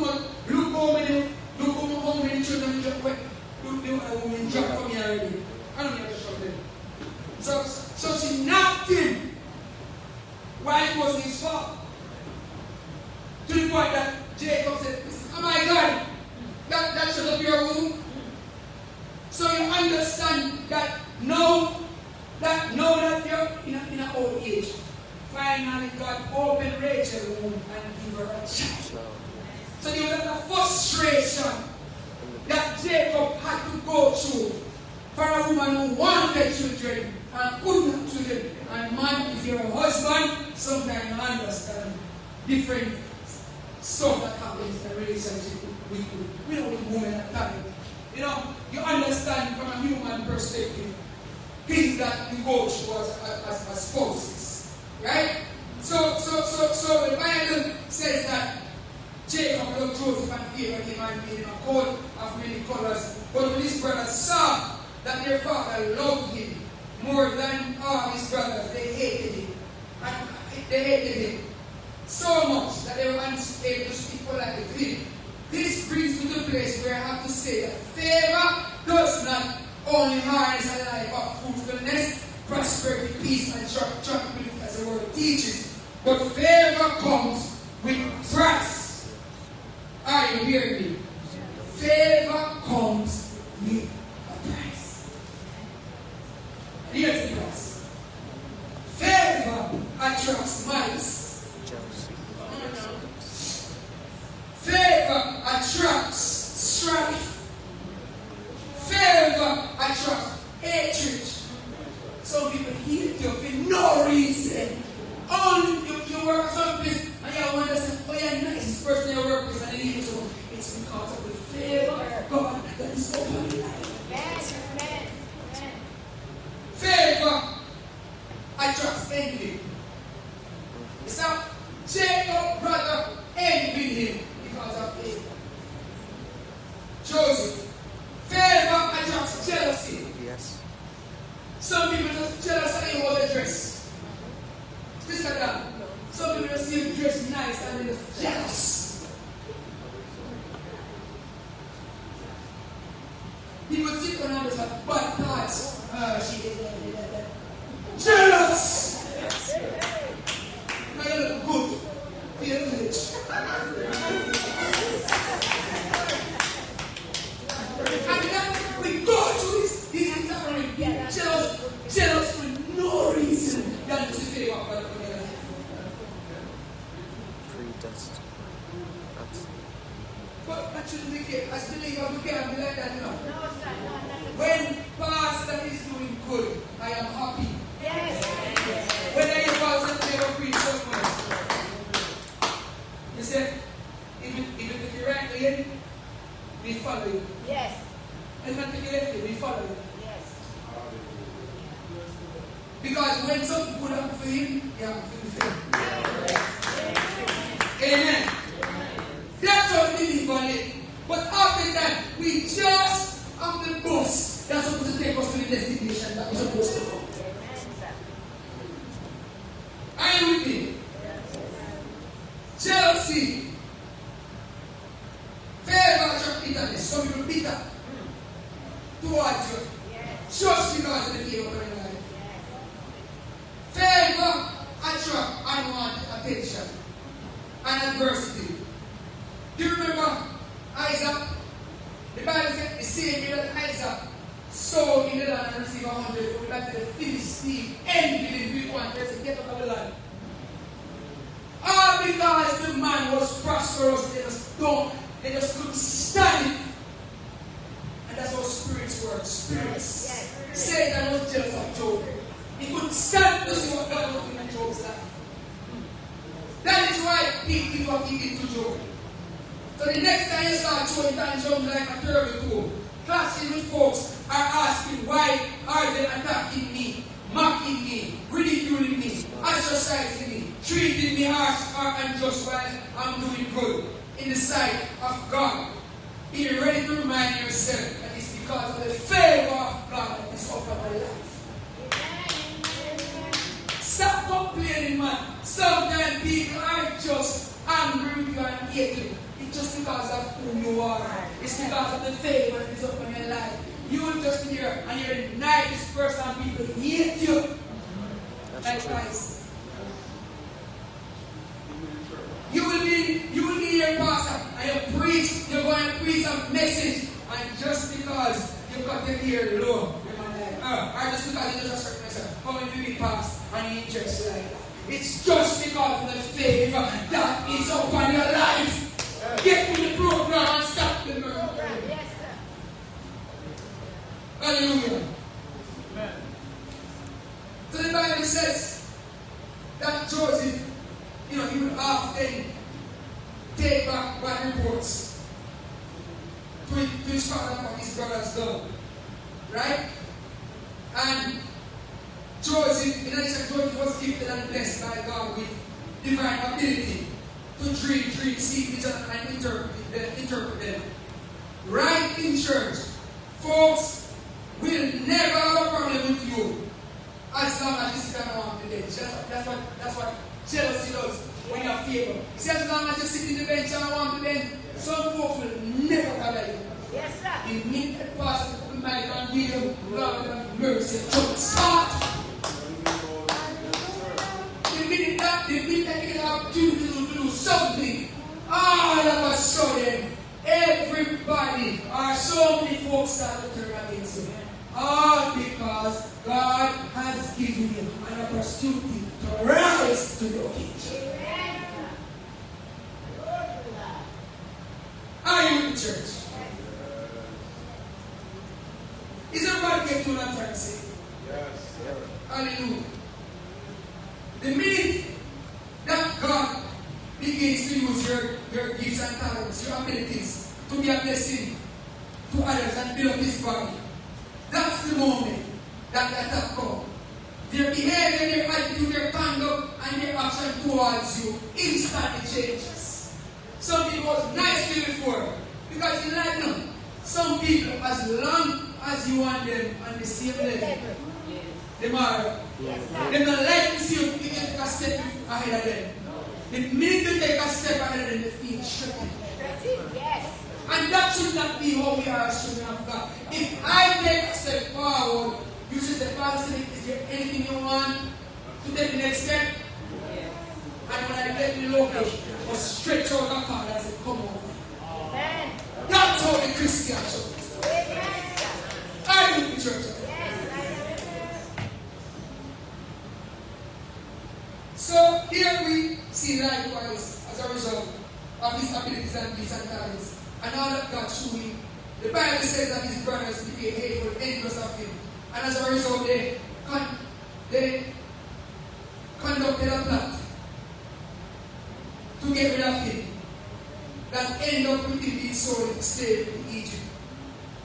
how many children you just went. Look the woman dropped from me already. I don't need to show them. So she knocked him while it was his fault. To the point that Jacob said, oh my God, that shut up your womb. So you understand that now that you're in an old age, finally God opened Rachel's womb and gave her a child. So there was a frustration that Jacob had to go through for a woman who wanted children and couldn't have children. And man, if you're a husband, sometimes you understand different stuff that happens in a relationship with women at times. You know, you understand from a human perspective things that we go through as spouses. Right? So the Bible says that Jacob loved Joseph and favored him and made him a coat of many colors. But when his brothers saw that their father loved him more than all his brothers, they hated him. And they hated him so much that they were unable to speak politely to him. This brings me to the place where I have to say that favor does not only harness a life of fruitfulness, prosperity, peace, and tranquility, as the word teaches, but favor comes with price. Are you hearing me? Favor comes with a price. And here's the price. Favor attracts malice. Jealousy. Favor attracts strife. Favor attracts hatred. Some people hate you for no reason. Only you work at some place and you wonder, oh, you're the nicest person you work with and they leave you so. It's because of the favor of God that is upon your life. Amen. Favor attracts envy. So Jacob brother envied him because of favor. Joseph, favor attracts jealousy. Yes. Some people just jealous of how they dress. Just like that. Some people just see him dress nice and they're just jealous. People sit on others have bad thoughts. She is jealous. I look good. Feel rich. And then we go to this entire jealous for no reason than to favor of God in your life. Predestined. But that shouldn't be the case. As believers, we can't be like that, you know. No, sir. No. When pastor is doing good, I am happy. Yes. When I hear pastor never preach somewhere, you say, if you take the right lane, we follow you. Yes. And if you take the left lane, we follow you. Yes. Because when something good happens for him, it happens for him. Amen. That's how we live on it. But after that, we just have the bus that's supposed to take us to the destination that we're supposed to go. Amen, sir. Are you with me? Jealousy. Favor attracts bitterness. Some people bitter towards you. Yes. Just because of the favor of your life. Yes. Favor attracts unwanted attention and adversity. Do you remember Isaac? The Bible said the same year that Isaac sowed in the land and received 100. That's the Philistine envied him with one person. Get out of the land. All because the man was prosperous, they just couldn't stand it. And that's how spirits work. Spirits. Yes. Satan was jealous of Job. He couldn't stand to see what God was doing in Job's life. That is why he did what he did to Job. So the next time you start showing tantrums like a terrible fool, clashing with folks are asking, why are they attacking me, mocking me, ridiculing me, ostracizing me, treating me harsh or unjust while I'm doing good in the sight of God? Be ready to remind yourself that it's because of the favor of God that is upon my life. Stop complaining, man. Sometimes people are just angry with you and hate you. It's just because of who you are. It's because of the favor that is upon your life. You will just be here and you're the nicest person and people hate you. Like Christ. You will be your pastor and you're going to preach a message, and just because you got to hear low, or just because you just hurt myself, how many people pass and you just like that? It's just because of the favor that is upon your life. Get to the program and stop the murder. Yes, sir. Hallelujah. Amen. So the Bible says that Joseph, he would often take back bad reports to his father what his brothers done. Right? And Joseph, in addition, Joseph was gifted and blessed by God with divine ability to dream, see vision, and interpret them. Right in church, folks will never have a problem with you as long as you sit down on the bench. That's what jealousy does when you're favored. He says, as long as you sit in the bench and on the bench, some folks will never bother you. Yes, sir. The minute that pastor might and give you God have mercy, jump start. The minute that you get an opportunity to do something, all of a sudden, everybody or so many folks start to turn against you. All because God has given you an opportunity to rise to your occasion. Are you in the church? Is everybody getting what I'm trying to say? Yes, sir. Hallelujah. The minute that God begins to use your gifts and talents, your abilities to be a blessing to others and build up His body, that's the moment that the attack comes. Their behavior, their attitude, their conduct, and their action towards you instantly changes. Some people was nice to you before because you like them. Some people, as long as you want them on the same level, they are. They don't like to see you take a step ahead of them. The minute you take a step ahead of them, they feel shaken. Yes. And that should not be how we are as children of God. If I take a step forward, you should say, Pastor, is there anything you want to take the next step? And when I get the location, I stretch out the card and say, come over. Amen. That's how the Christian shows. Amen. I do the church. Yes, I am. So here we see likewise, as a result of his abilities and gifts and talents, and all that God showed him. The Bible says that his brothers became hateful, envious of him, and as a result they conducted a plot to get rid of him that ended up with him being sold into slavery in Egypt.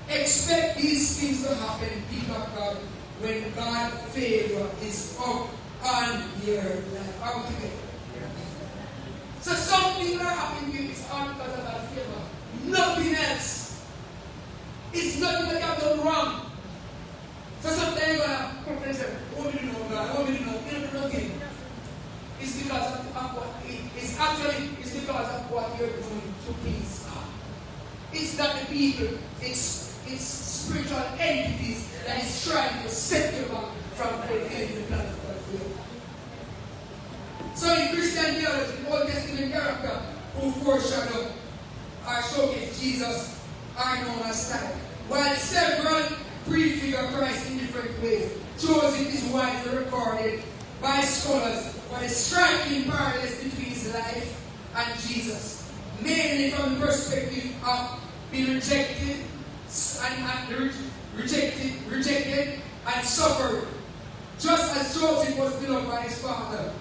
Expect these things to happen, people of God, when God's favor is up on your life. Are we together? So some people are happy with you, it's all because of God's favor. Nothing else. It's nothing that you have done wrong. So sometimes you're going to come and say, oh, we don't know God, oh, we don't know, we don't know nothing. It's because of what it's because of what you're doing to please God. It's not the people, it's spiritual entities that is trying to set you back from fulfilling the plan of God for you. So in Christian theology, the Old Testament character who foreshadow or showcase Jesus are known as type. While several prefigure Christ in different ways, Joseph is widely recorded by scholars for the striking parallels between his life and Jesus, mainly from the perspective of being rejected and suffered, just as Joseph was beloved by his father,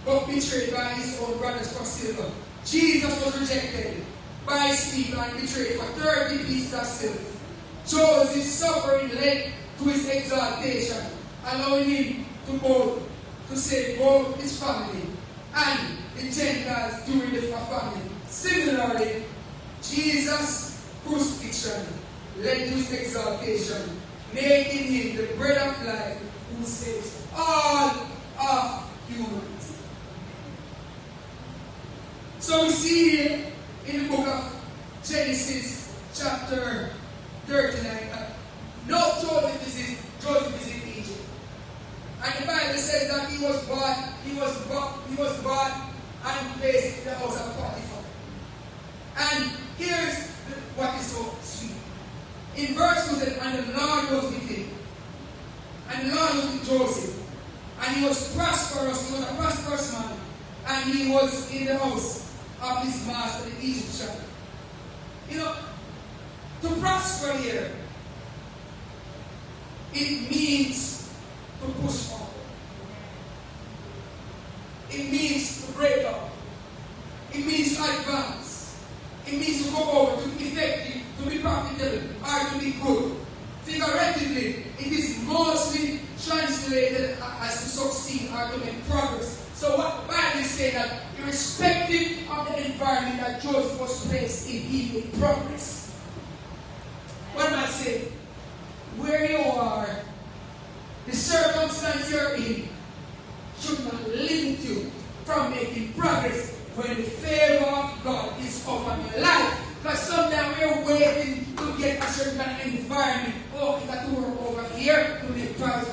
but betrayed by his own brothers for silver. Jesus was rejected by his people and betrayed for 30 pieces of silver. Joseph's suffering led to his exaltation, allowing him to save both his family and the Gentiles during the famine. Similarly, Jesus' crucifixion led to his exaltation, making him the bread of life who saves all of humanity. So we see here in the book of Genesis chapter 39, Joseph is in Egypt. And the Bible says that he was bought and placed in the house of Potiphar. And here's what is so sweet. In verse 2 said, and the Lord was with him. And the Lord was with Joseph. And he was prosperous, he was a prosperous man. And he was in the house of his master, the Egyptian. You know, to prosper here, it means to push forward. It means to break up. It means to advance. it means to go over, to be effective, to be profitable, or to be good. Figuratively, it is mostly translated as to succeed or to make progress. So what the Bible is saying that irrespective of the environment that Joseph was placed in, he made progress. What am I saying? Where you are, the circumstance you're in should not limit you from making progress when the favor of God is upon your life. Because sometimes we're waiting to get a certain kind of environment. Oh, I got to work over here to make progress.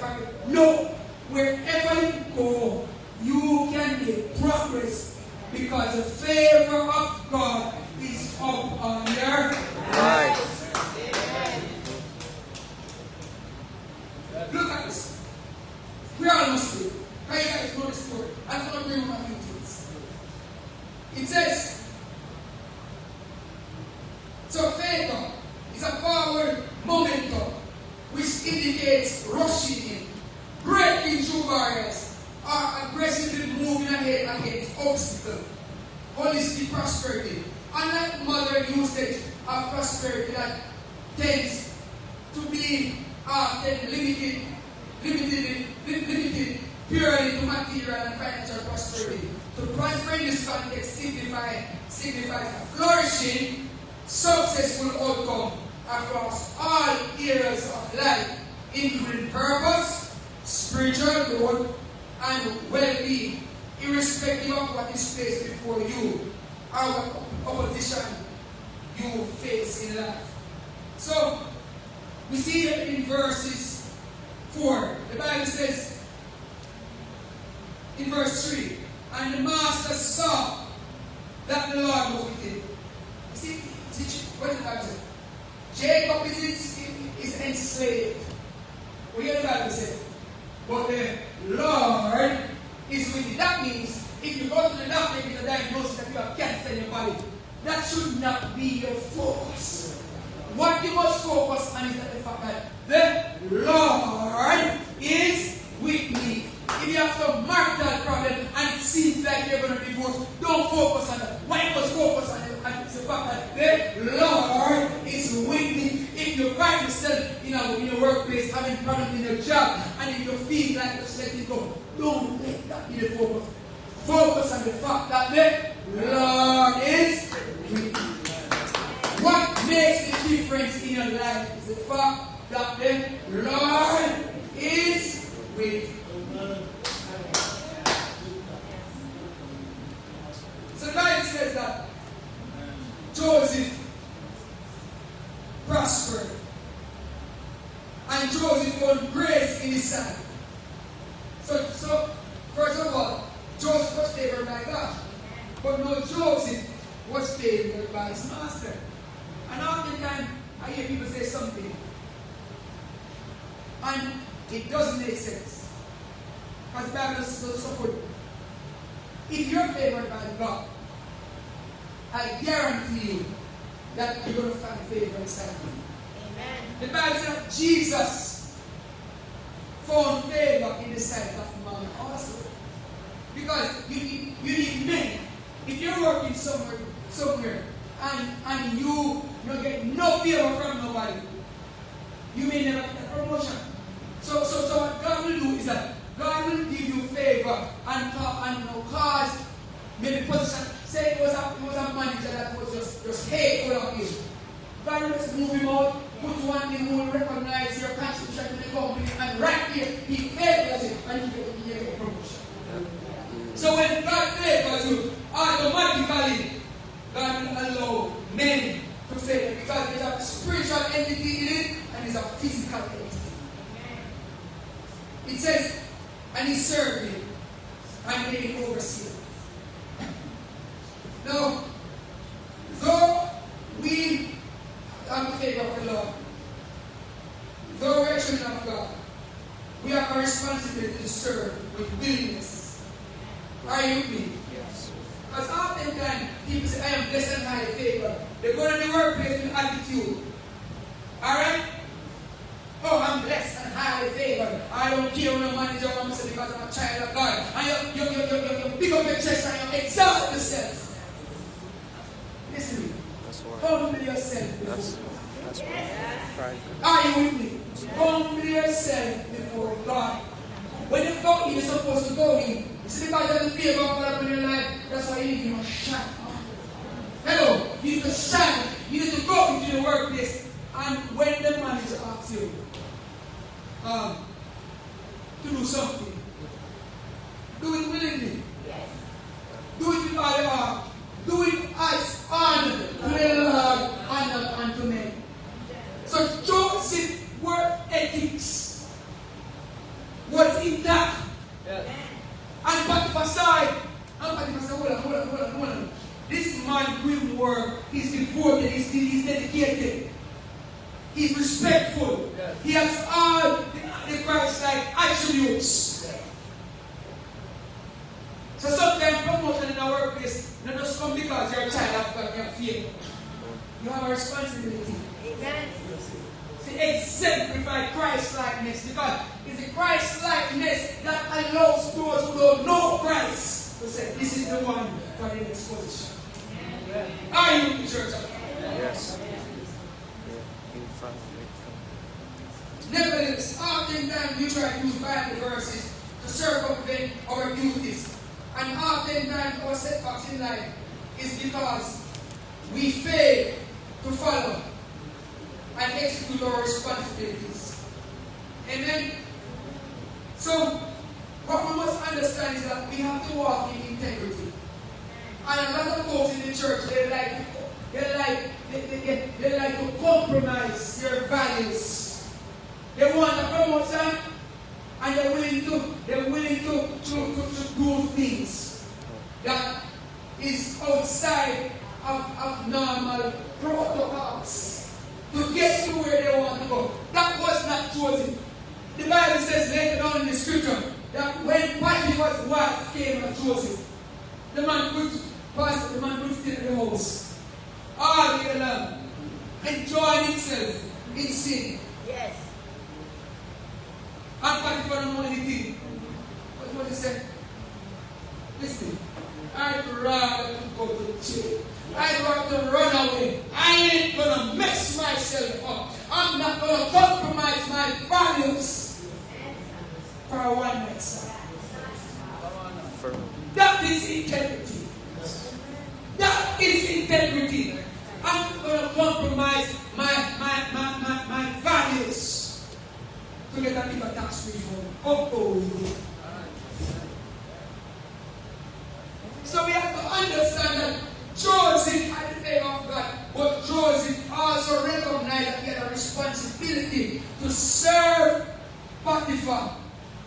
No, wherever you go, you can make progress because the favor of God is upon your life. Look at this. We're almost there. How you guys know the story? I'm going to bring my few things. It says, so favor is a forward momentum which indicates rushing in, breaking through barriers, or aggressively moving ahead against obstacles. Holistic prosperity. Unlike modern usage of prosperity that tends to be often limited purely to material and financial prosperity. To prosper in this context signifies a flourishing, successful outcome across all areas of life, including purpose, spiritual growth, and well-being, irrespective of what is placed before you or what opposition you face in life. So, we see that in verses 4, the Bible says, in verse 3, and the master saw that the Lord was with him. See, what does the Bible say? Jacob is enslaved. We hear the Bible say, but the Lord is with you. That means if you go to the doctor and get a diagnosis that you have cancer in your body, that should not be your focus. What you must focus on is that the fact that the Lord is with me. If you have some marital problem and it seems like you're going to divorce, don't focus on that. Why you must focus on it? And it's the fact that the Lord is with me. If you find yourself in your workplace having problems in your job and if you feel like just let it go, don't let that be the focus. Focus on the fact that the Lord is with you. What makes the difference in your life is the fact that the Lord is with you. So the Bible says that Joseph prospered and Joseph found grace in his sight. So first of all, Joseph was favored by God. But no, Joseph was favored by his master. And oftentimes I hear people say something and it doesn't make sense. Because the Bible doesn't support it. If you're favored by God, I guarantee you that you're going to find favor inside of you. Amen. The Bible says that Jesus found favor in the sight of man also. Because you need men. If you're working somewhere and you get no favor from nobody, you may never get a promotion. So what God will do is that God will give you favor and cause maybe position. Say it was a manager that was just hateful of you. God will just move him out, put one in who will recognize your contribution to the company, and right here he favors you and you get a promotion. So when God favors you, automatically God will allow men to favor because there's a spiritual entity in it and there's a physical entity. It says, and he served him and made him overseer. Now, though we are in favor of the Lord, though we are children of God, we have a responsibility to serve with willingness. Are you with me? Yes. Because oftentimes people say, I am blessed and highly favored. They go to the workplace with attitude. Alright? Oh, I'm blessed and highly favored. I don't care when a manager wants me because I'm a child of God. And you pick up your chest and you exalt yourself. Listen to me. Humble yourself before That's God. that's pride. Are you with me? Humble yourself before God. When you go in, you're supposed to go in. You see, because of the favor of God in your life, that's why you need to shine. Hello, you need to shine. You need to go into the workplace. And when the manager asks you to do something, do it willingly. Do it with all your heart. Do it as honor to the Lord and not unto men. So Joseph work ethics was intact. And Potiphar side, hold on. This man doing work, he's devoted, he's dedicated, he's respectful, he has all the Christ-like attributes. So sometimes promotion in our workplace, not just come because you're a child of God and you're fear. You have a responsibility. Amen. To exemplify Christ-likeness, because it's the Christ-likeness that allows those who don't know Christ to say, this is the one for the next position. Are you in the church? Yes. Yeah. In front of it. Nevertheless, oftentimes we try to use Bible verses to circumvent our duties. And oftentimes our setbacks in life is because we fail to follow and execute our responsibilities. Amen? So, what we must understand is that we have to walk in integrity. And a lot of folks in the church, they like to compromise their values. They want a promotion, and they're willing to do things that is outside of normal protocols to get to where they want to go. That was not chosen. The Bible says later on in the scripture that when Potiphar's wife came at Joseph, the man put still in the house, all day long, enjoying himself in sin. Yes. And Potiphar don't know anything. But what he said? Listen, I'd rather to go to jail. I'd rather to run away. I ain't gonna mess myself up. I'm not gonna compromise my values for a one-night stand. That is integrity. That is integrity. I'm not gonna compromise my values to get a bigger tax refund. Oh. So we have to understand that Joseph had the favor of God, but Joseph also recognized that he had a responsibility to serve Potiphar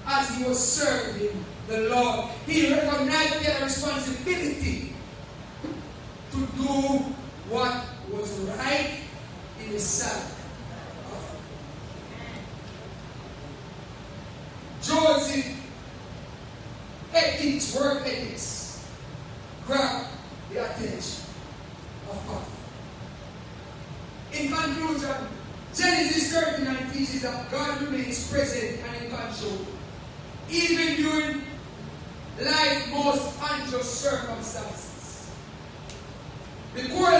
as he was serving the Lord. He recognized that he had a responsibility to do what was right in the sight of God. Joseph ethics, work ethics, grab the attention of God. In conclusion, Genesis 39 teaches that God remains present and in control, even during life's most unjust circumstances. The core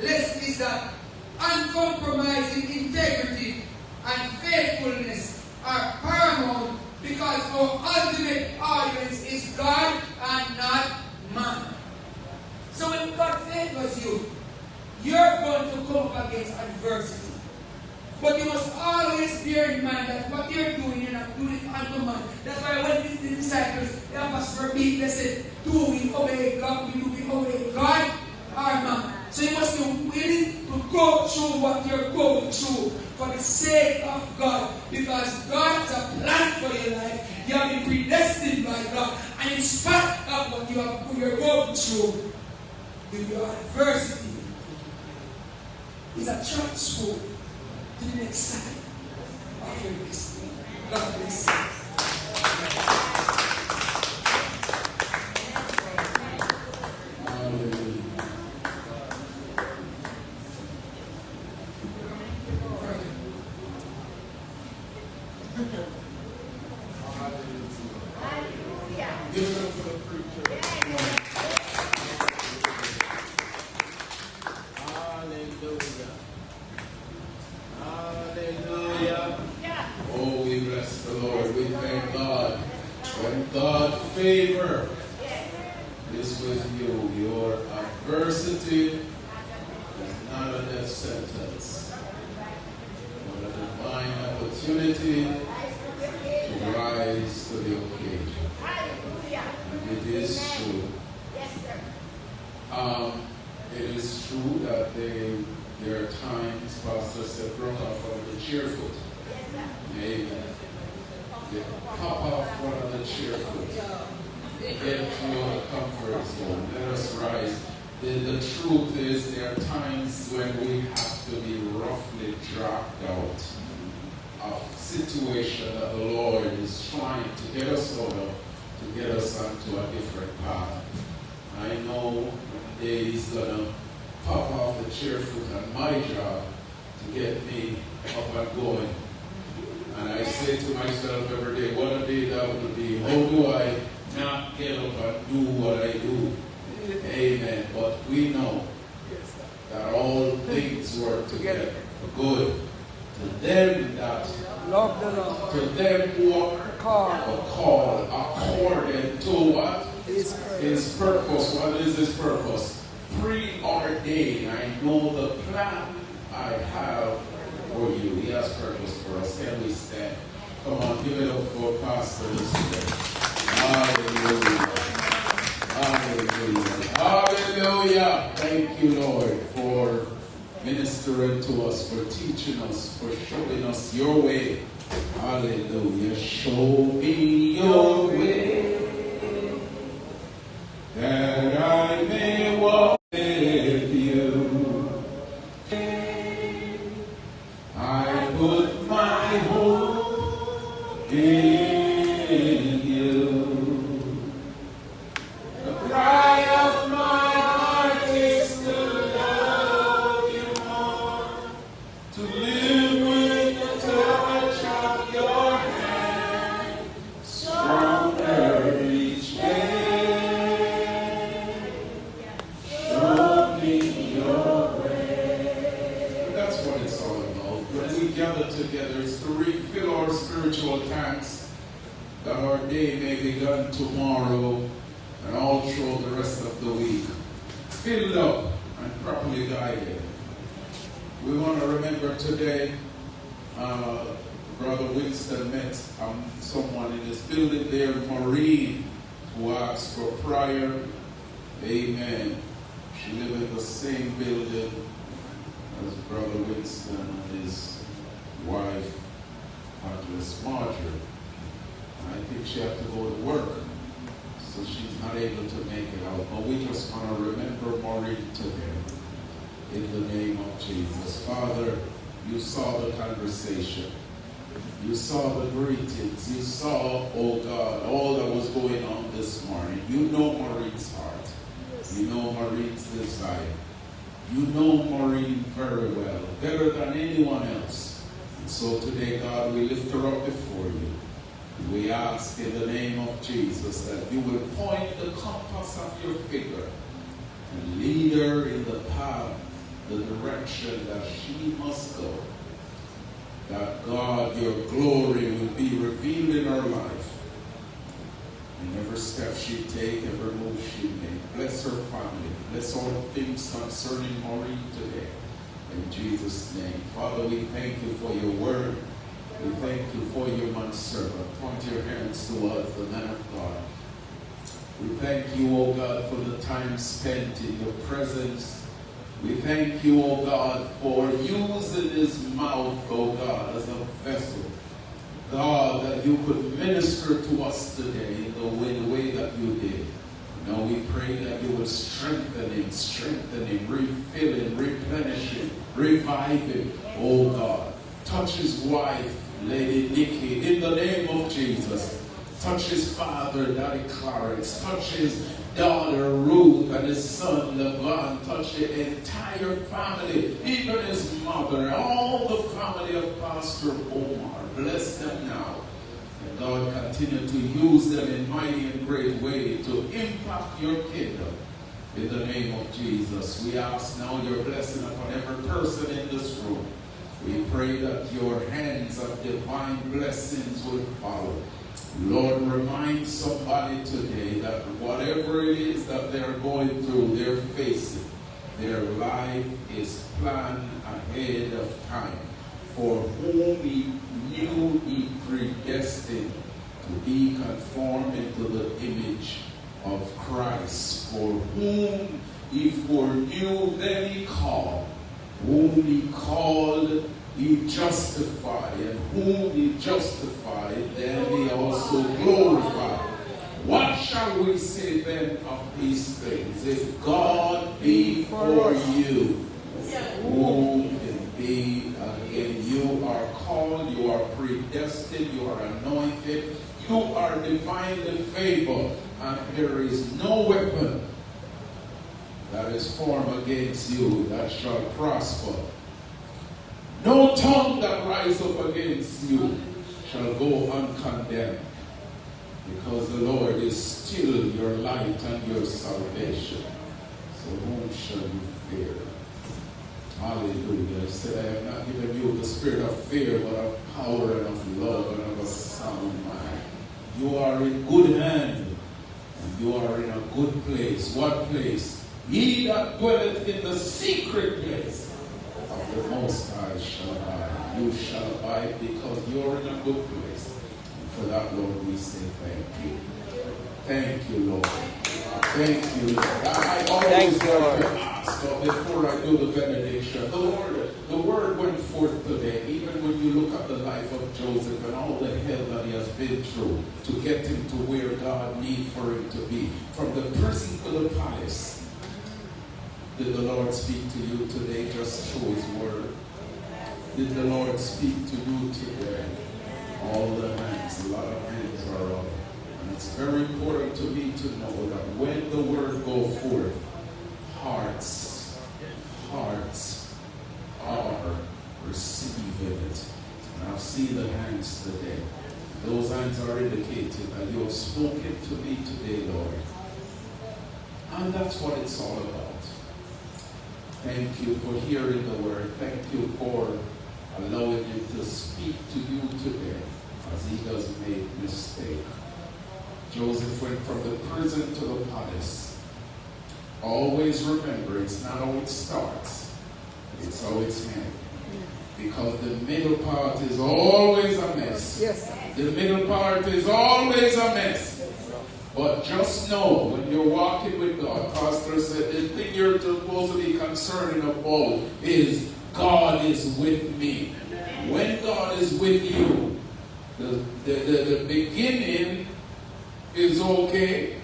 lesson is that uncompromising integrity and faithfulness are paramount because our ultimate audience is God and not man. So when God favors you, you're going to come up against adversity. But you must always bear in mind that what you're doing, you're not doing it unto man. That's why when the disciples, the apostles repeat, they said, do we obey God? Do we obey God or man? So you must be willing to go through what you're going through for the sake of God. Because God has a plan for your life. You have been predestined by God. And in spite of what you're going through, with your adversity, is a transfer to the next side of your destiny. God bless you. Hallelujah. Give it up for the preacher. Adversity is not a death sentence, but a divine opportunity to rise to the occasion. And it is true. It is true that there are times, Pastor said, brought off of the cheerful. Amen. They pop off one of the cheerful. Get to your comfort zone. Let us rise. The truth is, there are times when we have to be roughly dragged out of situation that the Lord is trying to get us out of, to get us onto a different path. I know one day He's going to pop off the cheerful on my job to get me up and going. And I say to myself every day, what a day that would be. How do I not get up and do what I do? Amen. But we know that all things work together for good to them that Love the Lord. to them who are called according to what? His purpose. What is His purpose? Preordained. I know the plan I have for you. He has purpose for us. Can we stand? Come on, give it up for Pastor this day. Hallelujah. Hallelujah. Hallelujah. Thank you, Lord, for ministering to us, for teaching us, for showing us your way. Hallelujah. Show me your way, that I may walk with you. I put my hope in you. The cry of my heart is to love you more, to live with the touch of your hand, stronger each day. Show me your way. That's what it's all about. When we gather together, it's to refill our spiritual tanks, that our day may be done tomorrow and all through the rest of the week, filled up and properly guided. We want to remember today, Brother Winston met someone in his building there, Maureen, who asked for prayer. Amen. She lived in the same building as Brother Winston and his wife, Atlas Marjorie. And I think she had to go to work, so she's not able to make it out. But we just want to remember Maureen today, in the name of Jesus. Father, you saw the conversation. You saw the greetings. You saw, oh God, all that was going on this morning. You know Maureen's heart. You know Maureen's desire. You know Maureen very well, better than anyone else. And so today, God, we lift her up before you. We ask in the name of Jesus that you will point the compass of your finger and lead her in the path, the direction that she must go. That God, your glory will be revealed in her life. In every step she take, every move she make. Bless her family. Bless all things concerning Maureen today. In Jesus' name. Father, we thank you for your word. We thank you for your manservant. Point your hands towards the man of God. We thank you, O God, for the time spent in your presence. We thank you, O God, for using his mouth, O God, as a vessel. God, that you could minister to us today in the way that you did. Now we pray that you would strengthen him, refill him, replenish him, revive him, O God. Touch his wife, Lady Nikki, in the name of Jesus. Touch his father, Daddy Clarence. Touch his daughter, Ruth, and his son, Levon. Touch the entire family, even his mother, all the family of Pastor Omar. Bless them now. And God, continue to use them in mighty and great way to impact your kingdom. In the name of Jesus, we ask now your blessing upon every person in this room. We pray that your hands of divine blessings will follow. Lord, remind somebody today that whatever it is that they're going through, they're facing, their life is planned ahead of time. For whom he knew, he predestined to be conformed into the image of Christ. For whom he foreknew, then he called. Whom he called, he justified. And whom he justified, then he also glorified. What shall we say then of these things? If God be for you, who can be against you? You are called, you are predestined, you are anointed, you are divinely favored, and there is no weapon that is formed against you that shall prosper. No tongue that rises up against you shall go uncondemned, because the Lord is still your light and your salvation. So whom shall you fear? Hallelujah. He said, I have not given you the spirit of fear, but of power and of love and of a sound mind. You are in good hand, and you are in a good place. What place? He that dwelleth in the secret place of the Most High shall abide. You shall abide because you are in a good place. And for that, Lord, we say thank you. Thank you, Lord. Thank you, Lord. I always like to ask, before I do the benediction, the word went forth today, even when you look at the life of Joseph and all the hell that he has been through to get him to where God needs for him to be. From the prison to the palace. Did the Lord speak to you today just through his word? Did the Lord speak to you today? All the hands, a lot of hands are up. And it's very important to me to know that when the word go forth, hearts are receiving it. And I've seen the hands today. Those hands are indicating that you have spoken to me today, Lord. And that's what it's all about. Thank you for hearing the word. Thank you for allowing him to speak to you today, as he does make mistake. Joseph went from the prison to the palace. Always remember, it's not how it starts, it's how it's ended. Because the middle part is always a mess. Yes. The middle part is always a mess. But just know, when you're walking with God, Pastor said, the thing you're supposed to be concerning about is God is with me. When God is with you, the beginning is okay.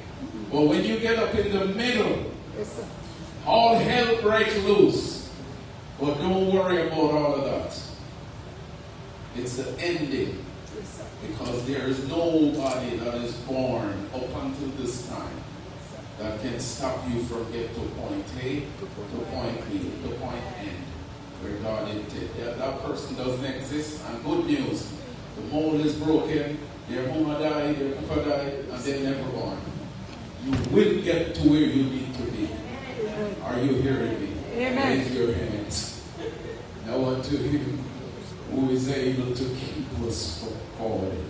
But when you get up in the middle, all hell breaks loose. But don't worry about all of that. It's the ending. Because there is nobody that is born up until this time that can stop you from getting to point A, to point B, to point N, where God intended. That person doesn't exist. And good news, the mold is broken, their mama died, their papa died, and they're never born. You will get to where you need to be. Are you hearing me? Amen. Raise your hands. Now unto him who is able to keep us from falling,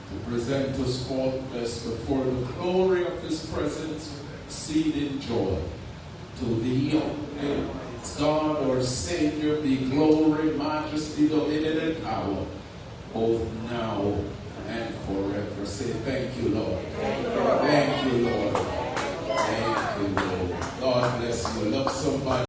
to present us faultless before the glory of his presence with exceeding joy. To thee, only God, our Savior, be glory, majesty, dominion, and power, both now and forever. Say thank you, Lord. Thank you, Lord. Thank you, Lord. God bless you. Love somebody.